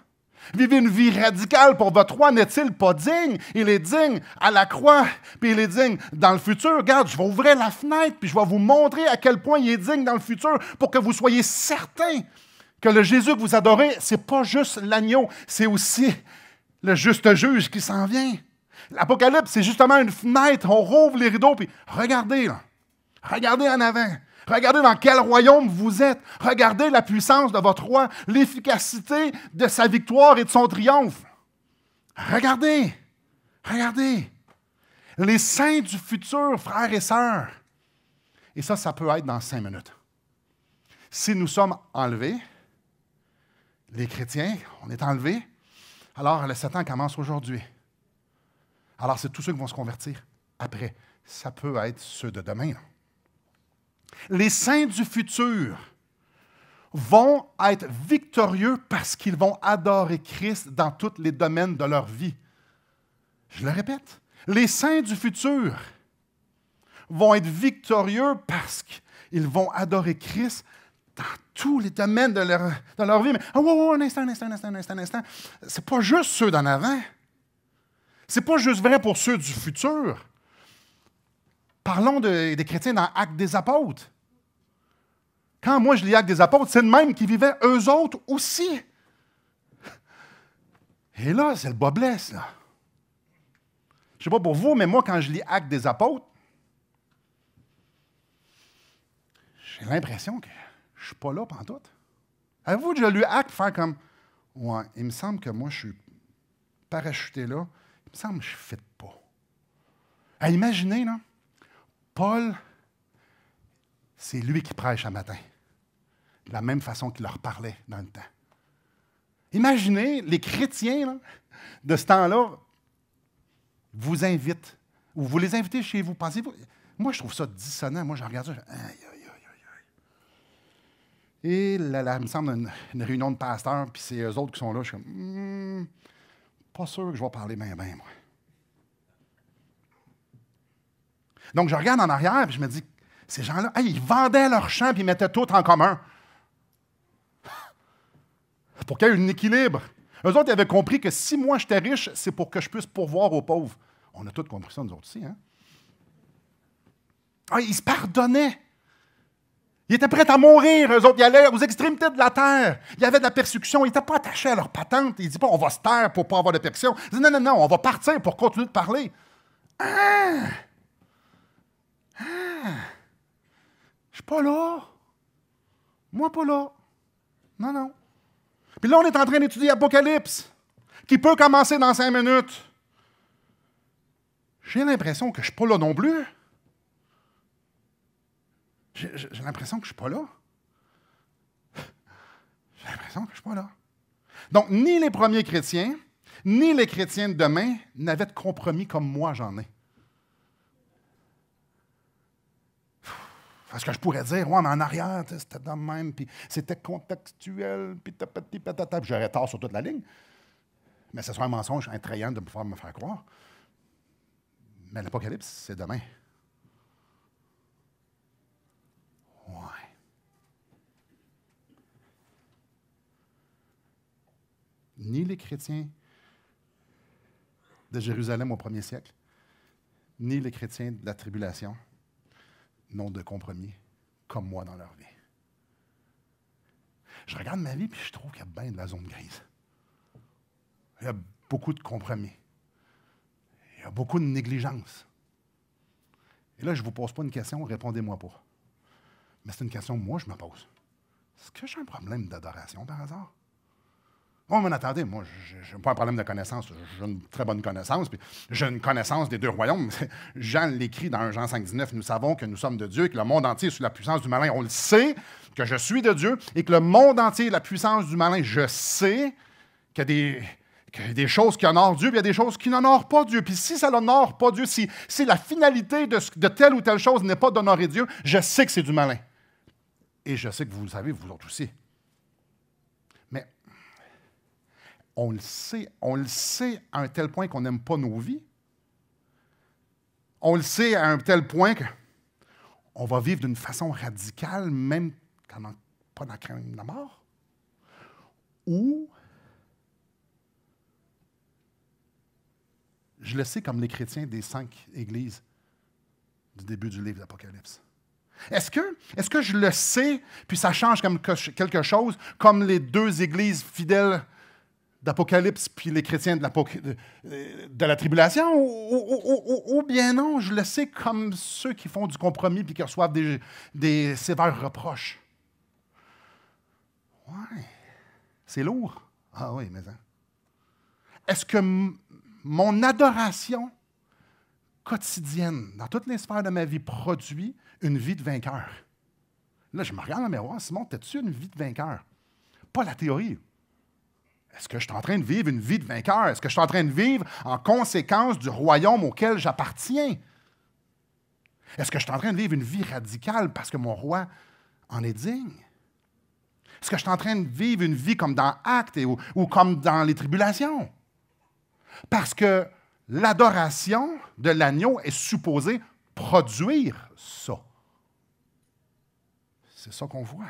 Vivez une vie radicale pour votre roi. N'est-il pas digne? Il est digne à la croix, puis il est digne dans le futur. Regarde, je vais ouvrir la fenêtre, puis je vais vous montrer à quel point il est digne dans le futur pour que vous soyez certains que le Jésus que vous adorez, ce n'est pas juste l'agneau, c'est aussi le juste juge qui s'en vient. L'Apocalypse, c'est justement une fenêtre. On rouvre les rideaux, puis regardez, là. Regardez en avant. Regardez dans quel royaume vous êtes. Regardez la puissance de votre roi, l'efficacité de sa victoire et de son triomphe. Regardez. Regardez. Les saints du futur, frères et sœurs. Et ça peut être dans 5 minutes. Si nous sommes enlevés, les chrétiens, on est enlevés, alors le 7 ans commence aujourd'hui. Alors c'est tous ceux qui vont se convertir après. Ça peut être ceux de demain, là. Les saints du futur vont être victorieux parce qu'ils vont adorer Christ dans tous les domaines de leur vie. Je le répète, les saints du futur vont être victorieux parce qu'ils vont adorer Christ dans tous les domaines de leur vie. Mais un instant. C'est pas juste ceux d'en avant. C'est pas juste vrai pour ceux du futur. Parlons des chrétiens dans Actes des Apôtres. Quand moi je lis Actes des Apôtres, c'est le même qui vivaient eux autres aussi. Et là, c'est le bas blesse, là. Je ne sais pas pour vous, mais moi, quand je lis Actes des Apôtres, j'ai l'impression que je ne suis pas là pantoute. Avez-vous déjà lu Actes faire comme « Ouais, il me semble que moi, je suis parachuté là. Il me semble que je ne fit pas. » Imaginez, là, Paul, c'est lui qui prêche un matin, de la même façon qu'il leur parlait dans le temps. Imaginez, les chrétiens là, de ce temps-là vous invitent, ou vous les invitez chez vous. Pensez-vous? Moi, je trouve ça dissonant. Moi, je regarde ça, je dis, aïe. Et là, il me semble une réunion de pasteurs, puis c'est eux autres qui sont là. Je suis comme, pas sûr que je vais parler bien, moi. Donc, je regarde en arrière et je me dis, ces gens-là, ils vendaient leurs champs et ils mettaient tout en commun. Pour qu'il y ait un équilibre. Eux autres, ils avaient compris que si moi, j'étais riche, c'est pour que je puisse pourvoir aux pauvres. On a tous compris ça, nous autres aussi. Hein? Ils se pardonnaient. Ils étaient prêts à mourir, eux autres. Ils allaient aux extrémités de la terre. Il y avait de la persécution. Ils n'étaient pas attachés à leur patente. Ils ne disaient pas, on va se taire pour ne pas avoir de persécution. Ils disaient, non, on va partir pour continuer de parler. Je suis pas là. Moi, pas là. Non. Puis là, on est en train d'étudier Apocalypse, qui peut commencer dans 5 minutes. J'ai l'impression que je ne suis pas là non plus. J'ai l'impression que je ne suis pas là. J'ai l'impression que je ne suis pas là. Donc, ni les premiers chrétiens, ni les chrétiens de demain n'avaient de compromis comme moi j'en ai. Parce que je pourrais dire, ouais, mais en arrière, c'était de même, puis c'était contextuel, puis tapati patata, puis j'aurais tort sur toute la ligne. Mais ce serait un mensonge intrayant de pouvoir me faire croire. Mais l'Apocalypse, c'est demain. Ouais. ni les chrétiens de Jérusalem au 1er siècle, ni les chrétiens de la tribulation n'ont de compromis comme moi dans leur vie. Je regarde ma vie et je trouve qu'il y a bien de la zone grise. Il y a beaucoup de compromis. Il y a beaucoup de négligence. Et là, je ne vous pose pas une question, répondez-moi pas. Mais c'est une question que moi, je me pose. Est-ce que j'ai un problème d'adoration par hasard? Oh, mais attendez, moi, je n'ai pas un problème de connaissance. J'ai une très bonne connaissance, puis j'ai une connaissance des deux royaumes. Jean l'écrit dans 1 Jean 5,19, nous savons que nous sommes de Dieu et que le monde entier est sous la puissance du malin. On le sait que je suis de Dieu et que le monde entier est la puissance du malin. Je sais qu'il y a des choses qui honorent Dieu, puis il y a des choses qui n'honorent pas Dieu. Puis si ça n'honore pas Dieu, si la finalité de telle ou telle chose n'est pas d'honorer Dieu, je sais que c'est du malin. Et je sais que vous le savez, vous autres aussi. Mais on le sait à un tel point qu'on n'aime pas nos vies. On le sait à un tel point qu'on va vivre d'une façon radicale, même quand on n'a pas la crainte de la mort. Ou, je le sais comme les chrétiens des 5 églises du début du livre d'Apocalypse. Est-ce que je le sais, puis ça change comme quelque chose, comme les 2 églises fidèles d'Apocalypse, puis les chrétiens de la tribulation, ou bien non, je le sais comme ceux qui font du compromis puis qui reçoivent des sévères reproches? Ouais, c'est lourd. Ah oui, mais hein. Est-ce que mon adoration quotidienne, dans toutes les sphères de ma vie, produit une vie de vainqueur? Là, je me regarde dans le miroir, Simon, t'as-tu une vie de vainqueur? Pas la théorie. Est-ce que je suis en train de vivre une vie de vainqueur? Est-ce que je suis en train de vivre en conséquence du royaume auquel j'appartiens? Est-ce que je suis en train de vivre une vie radicale parce que mon roi en est digne? Est-ce que je suis en train de vivre une vie comme dans Actes ou comme dans les tribulations? Parce que l'adoration de l'agneau est supposée produire ça. C'est ça qu'on voit.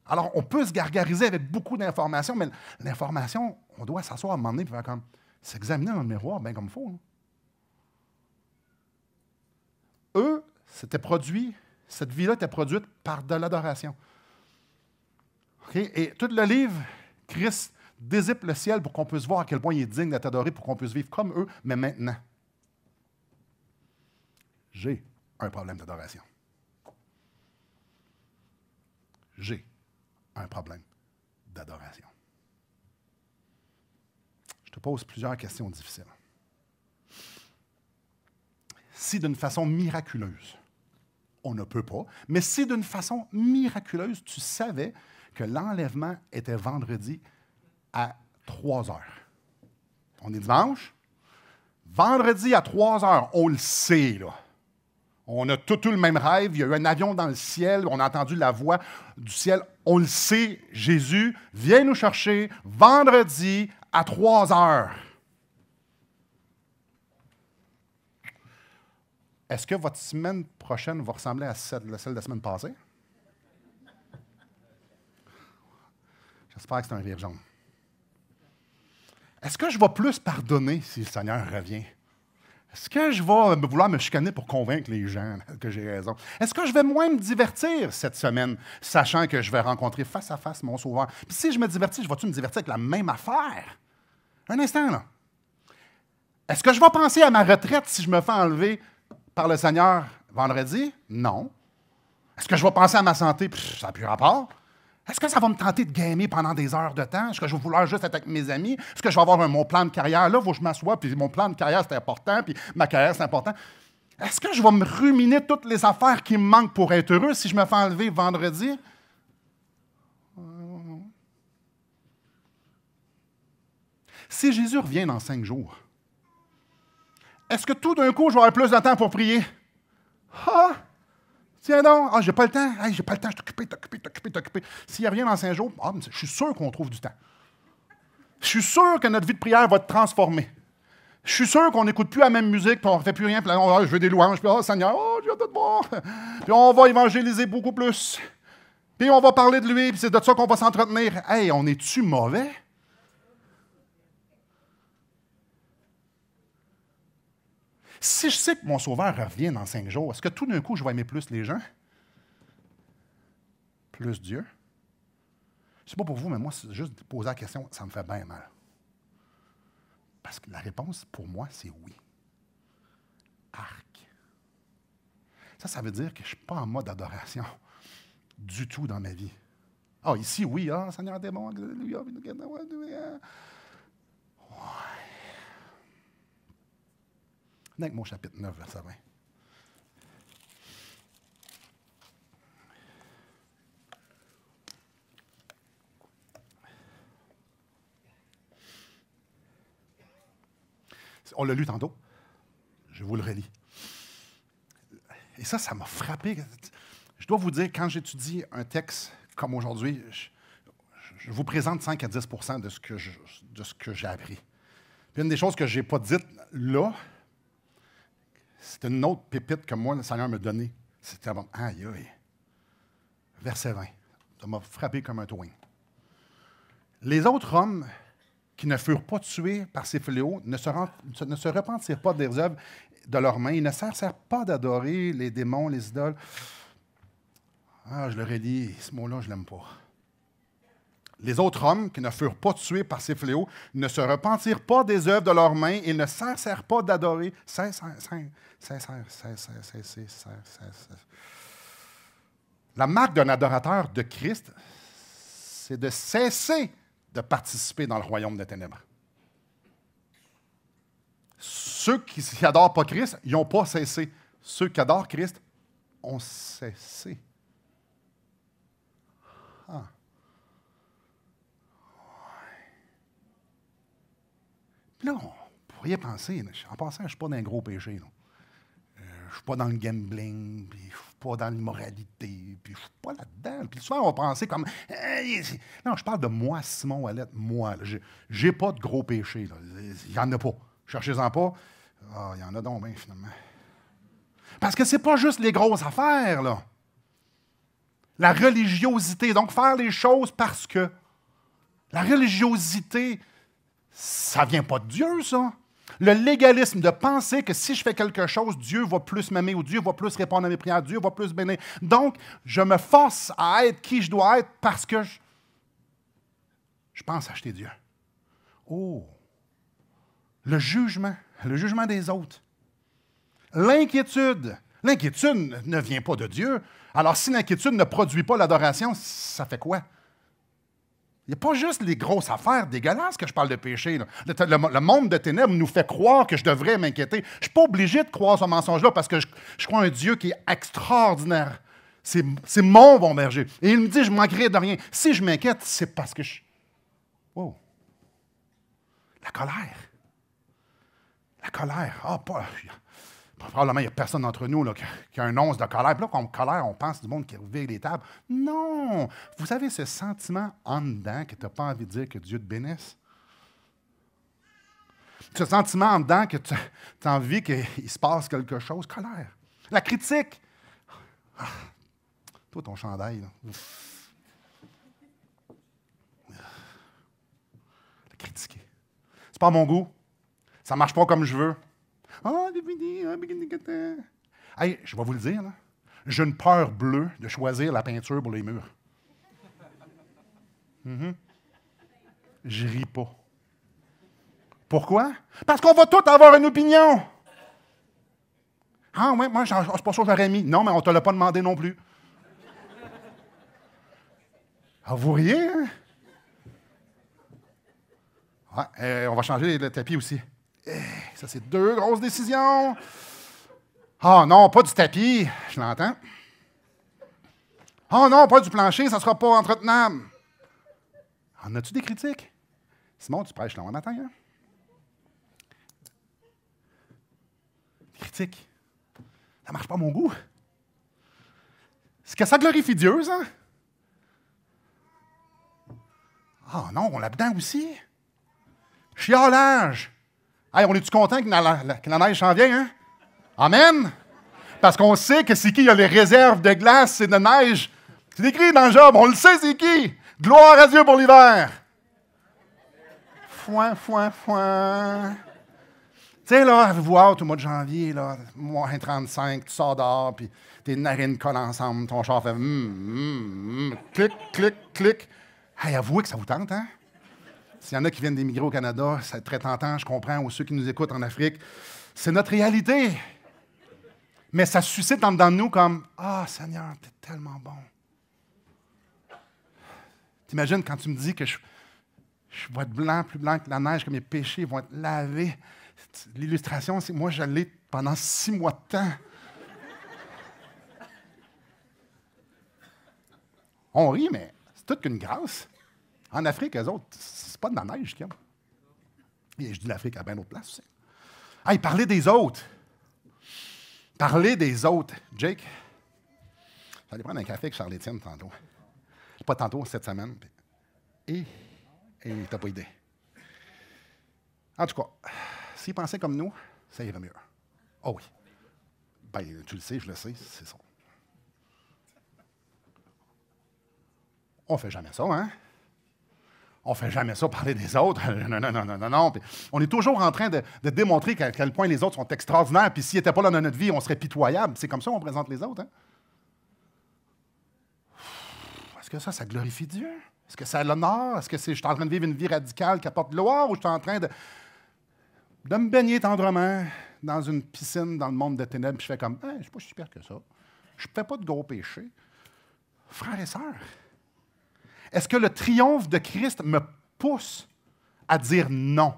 Alors, on peut se gargariser avec beaucoup d'informations, mais l'information, on doit s'asseoir à un moment donné et faire comme s'examiner dans le miroir bien comme il faut. Là. Eux, cette vie-là était produite par de l'adoration. Okay? Et tout le livre, Christ dézippe le ciel pour qu'on puisse voir à quel point il est digne d'être adoré, pour qu'on puisse vivre comme eux, mais maintenant. J'ai un problème d'adoration. J'ai un problème d'adoration. Je te pose plusieurs questions difficiles. Si d'une façon miraculeuse, on ne peut pas, mais si d'une façon miraculeuse, tu savais que l'enlèvement était vendredi à 3 heures. On est dimanche. Vendredi à 3 heures, on le sait, là. On a tout le même rêve. Il y a eu un avion dans le ciel. On a entendu la voix du ciel. On le sait. Jésus vient nous chercher vendredi à 3 heures. Est-ce que votre semaine prochaine va ressembler à celle de la semaine passée? J'espère que c'est un rire jaune. Est-ce que je vais plus pardonner si le Seigneur revient? Est-ce que je vais vouloir me chicaner pour convaincre les gens que j'ai raison? Est-ce que je vais moins me divertir cette semaine, sachant que je vais rencontrer face à face mon Sauveur? Puis si je me divertis, vais-tu me divertir avec la même affaire? Un instant, là. Est-ce que je vais penser à ma retraite si je me fais enlever par le Seigneur vendredi? Non. Est-ce que je vais penser à ma santé? Ça n'a plus rapport. Est-ce que ça va me tenter de gamer pendant des heures de temps? Est-ce que je vais vouloir juste être avec mes amis? Est-ce que je vais avoir mon plan de carrière? Là, il faut que je m'assoie, puis mon plan de carrière, c'est important, puis ma carrière, c'est important. Est-ce que je vais me ruminer toutes les affaires qui me manquent pour être heureux si je me fais enlever vendredi? Si Jésus revient dans 5 jours, est-ce que tout d'un coup, je vais avoir plus de temps pour prier? Ah! Tiens donc, j'ai pas le temps. Hey, j'ai pas le temps, je suis occupé. S'il revient dans 5 jours, je suis sûr qu'on trouve du temps. Je suis sûr que notre vie de prière va être transformée. Je suis sûr qu'on n'écoute plus la même musique, puis on ne fait plus rien, puis je veux des louanges, puis Seigneur, j'ai hâte de te voir. Puis on va évangéliser beaucoup plus. Puis on va parler de lui, puis c'est de ça qu'on va s'entretenir. Hey, on est-tu mauvais? Si je sais que mon Sauveur revient dans 5 jours, est-ce que tout d'un coup, je vais aimer plus les gens? Plus Dieu? Je ne sais pas pour vous, mais moi, c'est juste de poser la question, ça me fait bien mal. Parce que la réponse, pour moi, c'est oui. Arc. Ça veut dire que je ne suis pas en mode adoration du tout dans ma vie. Ah, ici, oui, Seigneur t'es bon, alléluia, ouais. Avec mon chapitre 9, verset 20. On l'a lu tantôt. Je vous le relis. Et ça m'a frappé. Je dois vous dire, quand j'étudie un texte comme aujourd'hui, je vous présente 5 à 10 de ce que j'ai appris. Puis une des choses que je n'ai pas dites là, c'est une autre pépite que moi, le Seigneur m'a donnée. C'était bon. Aïe, aïe. Verset 20. Ça m'a frappé comme un twin. Les autres hommes qui ne furent pas tués par ces fléaux ne se repentirent pas des œuvres de leurs mains. Ils ne cessèrent pas d'adorer les démons, les idoles. Ah, je le redis, ce mot-là, je ne l'aime pas. Les autres hommes qui ne furent pas tués par ces fléaux ne se repentirent pas des œuvres de leurs mains et ne cessèrent pas d'adorer. La marque d'un adorateur de Christ, c'est de cesser de participer dans le royaume des ténèbres. Ceux qui n'adorent pas Christ, ils n'ont pas cessé. Ceux qui adorent Christ ont cessé. Ah. Puis là, on pourrait penser, en passant, je ne suis pas dans un gros péché. Je ne suis pas dans le gambling, puis je ne suis pas dans l'immoralité, puis je ne suis pas là-dedans. Puis souvent, on va penser comme... Non, je parle de moi, Simon Ouellette, moi. Je n'ai pas de gros péchés. Il n'y en a pas. Cherchez-en pas. Ah, il y en a donc bien, finalement. Parce que ce n'est pas juste les grosses affaires, là. La religiosité, donc faire les choses parce que. La religiosité, ça ne vient pas de Dieu, ça. Le légalisme de penser que si je fais quelque chose, Dieu va plus m'aimer ou Dieu va plus répondre à mes prières, Dieu va plus bénir. Donc, je me force à être qui je dois être parce que je pense acheter Dieu. Oh! Le jugement des autres. L'inquiétude. L'inquiétude ne vient pas de Dieu. Alors, si l'inquiétude ne produit pas l'adoration, ça fait quoi? Il n'y a pas juste les grosses affaires dégueulasses que je parle de péché. Le monde de ténèbres nous fait croire que je devrais m'inquiéter. Je ne suis pas obligé de croire ce mensonge-là parce que je crois un Dieu qui est extraordinaire. C'est mon bon berger. Et il me dit, je ne manquerai de rien. Si je m'inquiète, c'est parce que je... Wow! La colère. La colère. Ah, pas... Probablement, il n'y a personne d'entre nous là, qui a un once de colère. Puis là, quand on colère, on pense du monde qui revient les tables. Non! Vous avez ce sentiment en dedans que tu n'as pas envie de dire que Dieu te bénisse. Ce sentiment en dedans que tu as envie qu'il se passe quelque chose. Colère. La critique. Ah, toi, ton chandail. Là. La critiquer. C'est pas à mon goût. Ça ne marche pas comme je veux. Hey, je vais vous le dire, là. J'ai une peur bleue de choisir la peinture pour les murs. Je ris pas. Pourquoi? Parce qu'on va tous avoir une opinion. Ah oui, moi, c'est pas ça que j'aurais mis. Non, mais on ne te l'a pas demandé non plus. Ah, vous riez, hein? Ouais, on va changer le tapis aussi. Ça, c'est 2 grosses décisions. Ah non, pas du tapis, je l'entends. Ah non, pas du plancher, ça ne sera pas entretenable. En as-tu des critiques? Simon, tu prêches long matin, hein? Des critiques. Ça ne marche pas à mon goût. Est-ce que ça glorifie Dieu, ça? Ah non, on l'a dedans aussi. Chiolage. Hey, on est-tu content que la neige s'en vient, hein? Amen! Parce qu'on sait que c'est qui a les réserves de glace et de neige. C'est écrit dans Job, on le sait, c'est qui? Gloire à Dieu pour l'hiver. Foin, foin, foin. Tu sais, là, vous hâte au mois de janvier, là, moins 35, tu sors dehors, puis tes narines collent ensemble, ton char fait clic, clic, clic. Hey, avouez que ça vous tente, hein? S'il y en a qui viennent d'émigrer au Canada, c'est très tentant, je comprends, ou ceux qui nous écoutent en Afrique. C'est notre réalité. Mais ça suscite en dedans de nous comme « Ah, Seigneur, t'es tellement bon. » T'imagines quand tu me dis que je vais être blanc, plus blanc que la neige, que mes péchés vont être lavés. L'illustration, c'est que moi, je l'ai pendant 6 mois de temps. On rit, mais c'est toute qu'une grâce. En Afrique, eux autres, c'est pas de la neige qu'ils ont. Et je dis l'Afrique à bien d'autres places aussi. Hey, parler des autres. Parler des autres. Jake, j'allais prendre un café avec Charles-Étienne tantôt. Pas tantôt, cette semaine. Et t'as pas idée. En tout cas, s'ils pensaient comme nous, ça irait mieux. Oh oui. Ben, tu le sais, je le sais, c'est ça. On fait jamais ça, hein? On fait jamais ça, parler des autres. Non. Puis on est toujours en train de démontrer à quel point les autres sont extraordinaires, puis s'ils n'étaient pas là dans notre vie, on serait pitoyable. C'est comme ça qu'on présente les autres, hein? Est-ce que ça glorifie Dieu? Est-ce que ça l'honore? Est-ce que je suis en train de vivre une vie radicale qui apporte gloire ou je suis en train de me baigner tendrement dans une piscine dans le monde des ténèbres, puis je fais comme, hey, je ne suis pas si super que ça. Je ne fais pas de gros péchés. Frères et sœurs, est-ce que le triomphe de Christ me pousse à dire non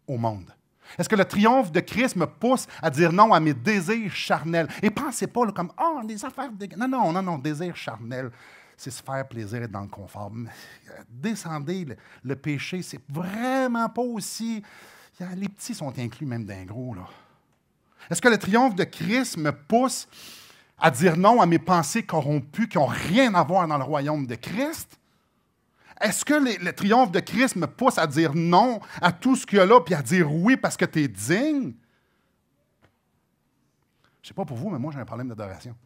au monde? Est-ce que le triomphe de Christ me pousse à dire non à mes désirs charnels? Et pensez pas là, comme, oh, les affaires de... Non, désir charnel, c'est se faire plaisir, être dans le confort. Descendez le péché, c'est vraiment pas aussi... Les petits sont inclus même d'un gros, là. Est-ce que le triomphe de Christ me pousse à dire non à mes pensées corrompues qui n'ont rien à voir dans le royaume de Christ? Est-ce que le triomphe de Christ me pousse à dire non à tout ce qu'il y a là, puis à dire oui parce que tu es digne? Je ne sais pas pour vous, mais moi, j'ai un problème d'adoration.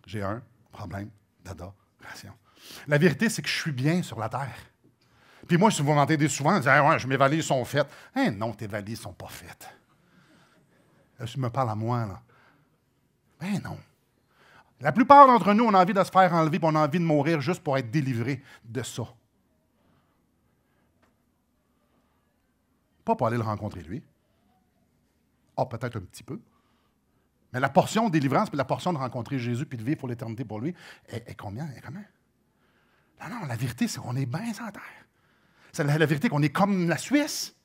J'ai un problème d'adoration. La vérité, c'est que je suis bien sur la terre. Puis moi, si vous m'entendez souvent, dire ouais, mes valises sont faites. Hein, non, tes valises ne sont pas faites. Tu me parles à moi, là. Ben non. La plupart d'entre nous, on a envie de se faire enlever, puis on a envie de mourir juste pour être délivré de ça. Pas pour aller le rencontrer, lui. Ah, peut-être un petit peu. Mais la portion de délivrance, puis la portion de rencontrer Jésus, puis de vivre pour l'éternité pour lui, est combien? Est comment? Non, la vérité, c'est qu'on est bien sans terre. C'est la vérité qu'on est comme la Suisse.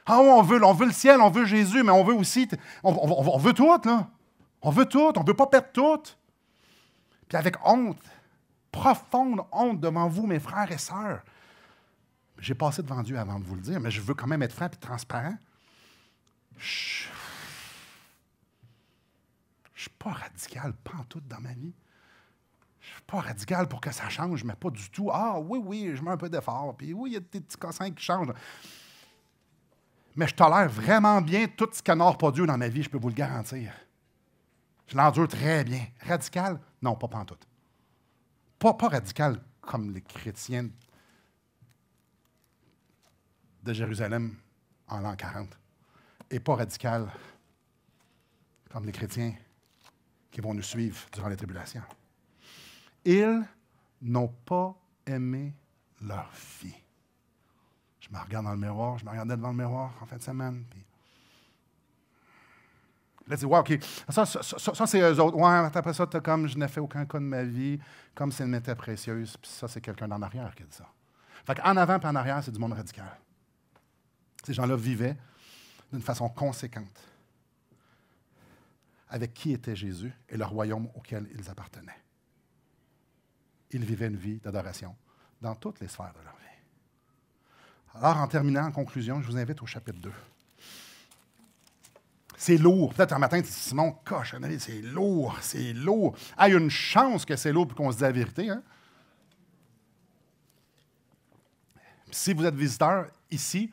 Ah oui, on veut le ciel, on veut Jésus, mais on veut aussi... On veut tout, là. On veut tout, on ne veut pas perdre tout. Puis avec honte, profonde honte devant vous, mes frères et sœurs. J'ai passé devant Dieu avant de vous le dire, mais je veux quand même être franc et transparent. Je ne suis pas radical, pantoute dans ma vie. Je ne suis pas radical pour que ça change, mais pas du tout. Ah oui, je mets un peu d'effort, puis oui, il y a des petits cossins qui changent. Mais je tolère vraiment bien tout ce qu'honore pas Dieu dans ma vie, je peux vous le garantir. Je l'endure très bien. Radical? Non, pas pantoute. Pas radical comme les chrétiens de Jérusalem en l'an 40. Et pas radical comme les chrétiens qui vont nous suivre durant les tribulations. Ils n'ont pas aimé leur vie. Je me regarde dans le miroir, je me regardais devant le miroir en fin de semaine, puis là, tu dis, ouais, OK, ça c'est eux autres. Ouais, après ça, tu as comme, je n'ai fait aucun cas de ma vie, comme si elle m'était précieuse, puis ça, c'est quelqu'un d'en arrière qui a dit ça. Fait qu'en avant et en arrière, c'est du monde radical. Ces gens-là vivaient d'une façon conséquente avec qui était Jésus et le royaume auquel ils appartenaient. Ils vivaient une vie d'adoration dans toutes les sphères de leur vie. Alors, en terminant, en conclusion, je vous invite au chapitre 2. C'est lourd. Peut-être un matin, tu dis, Simon, cochonnerie, c'est lourd. Ah, il y a une chance que c'est lourd pour qu'on se dise la vérité. Hein? Si vous êtes visiteur ici,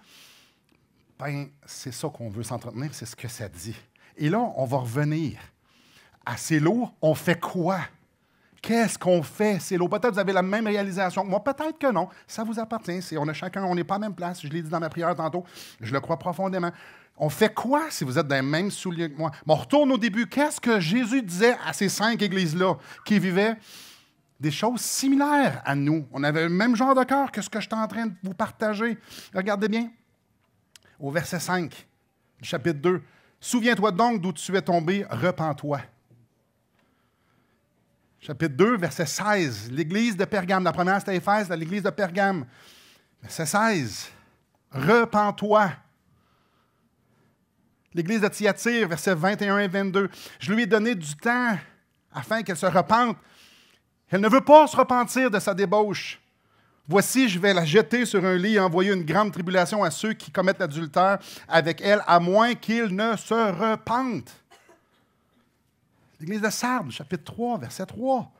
ben, c'est ça qu'on veut s'entretenir, c'est ce que ça dit. Et là, on va revenir à c'est lourd, on fait quoi? Qu'est-ce qu'on fait, c'est l'eau? Peut-être que vous avez la même réalisation que moi, peut-être que non. Ça vous appartient. On n'est pas à la même place. Je l'ai dit dans ma prière tantôt. Je le crois profondément. On fait quoi si vous êtes dans les mêmes souliers que moi? Bon, on retourne au début. Qu'est-ce que Jésus disait à ces 5 églises-là qui vivaient des choses similaires à nous? On avait le même genre de cœur que ce que je suis en train de vous partager. Regardez bien. Au verset 5 du chapitre 2. « Souviens-toi donc d'où tu es tombé, repens-toi. » Chapitre 2, verset 16. L'église de Pergame. La première, c'était Éphèse, l'église de Pergame. Verset 16. « Repens-toi. » L'église de Thyatire, versets 21 et 22. « Je lui ai donné du temps afin qu'elle se repente. Elle ne veut pas se repentir de sa débauche. Voici, je vais la jeter sur un lit et envoyer une grande tribulation à ceux qui commettent l'adultère avec elle, à moins qu'ils ne se repentent. » L'église de Sardes, chapitre 3, verset 3.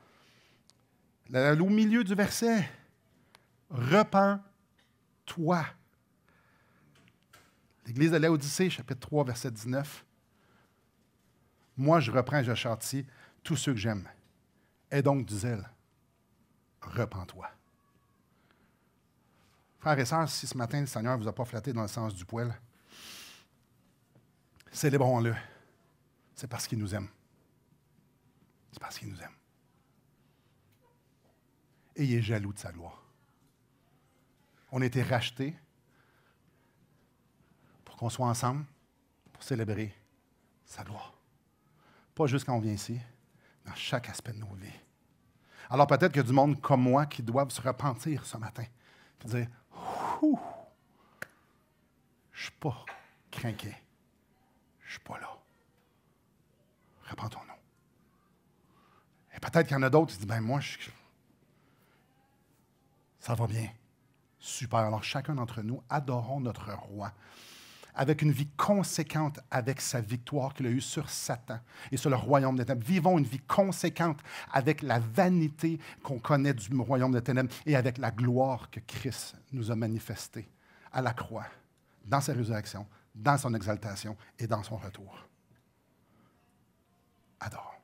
Au milieu du verset, « Repens-toi. » L'église de Laodicée, chapitre 3, verset 19. « Moi, je reprends et je châtie tous ceux que j'aime. Aie donc du zèle. Repens-toi. » Frères et sœurs, si ce matin, le Seigneur ne vous a pas flatté dans le sens du poil, célébrons-le. C'est parce qu'il nous aime. C'est parce qu'il nous aime. Et il est jaloux de sa gloire. On a été rachetés pour qu'on soit ensemble, pour célébrer sa gloire. Pas juste quand on vient ici, dans chaque aspect de nos vies. Alors peut-être qu'il y a du monde comme moi qui doivent se repentir ce matin. Et dire, ouh, je ne suis pas craqué. Je ne suis pas là. Repentons-nous. Et peut-être qu'il y en a d'autres qui disent, ben moi, ça va bien. Super. Alors chacun d'entre nous, adorons notre roi avec une vie conséquente avec sa victoire qu'il a eue sur Satan et sur le royaume des ténèbres. Vivons une vie conséquente avec la vanité qu'on connaît du royaume des ténèbres et avec la gloire que Christ nous a manifestée à la croix, dans sa résurrection, dans son exaltation et dans son retour. Adorons.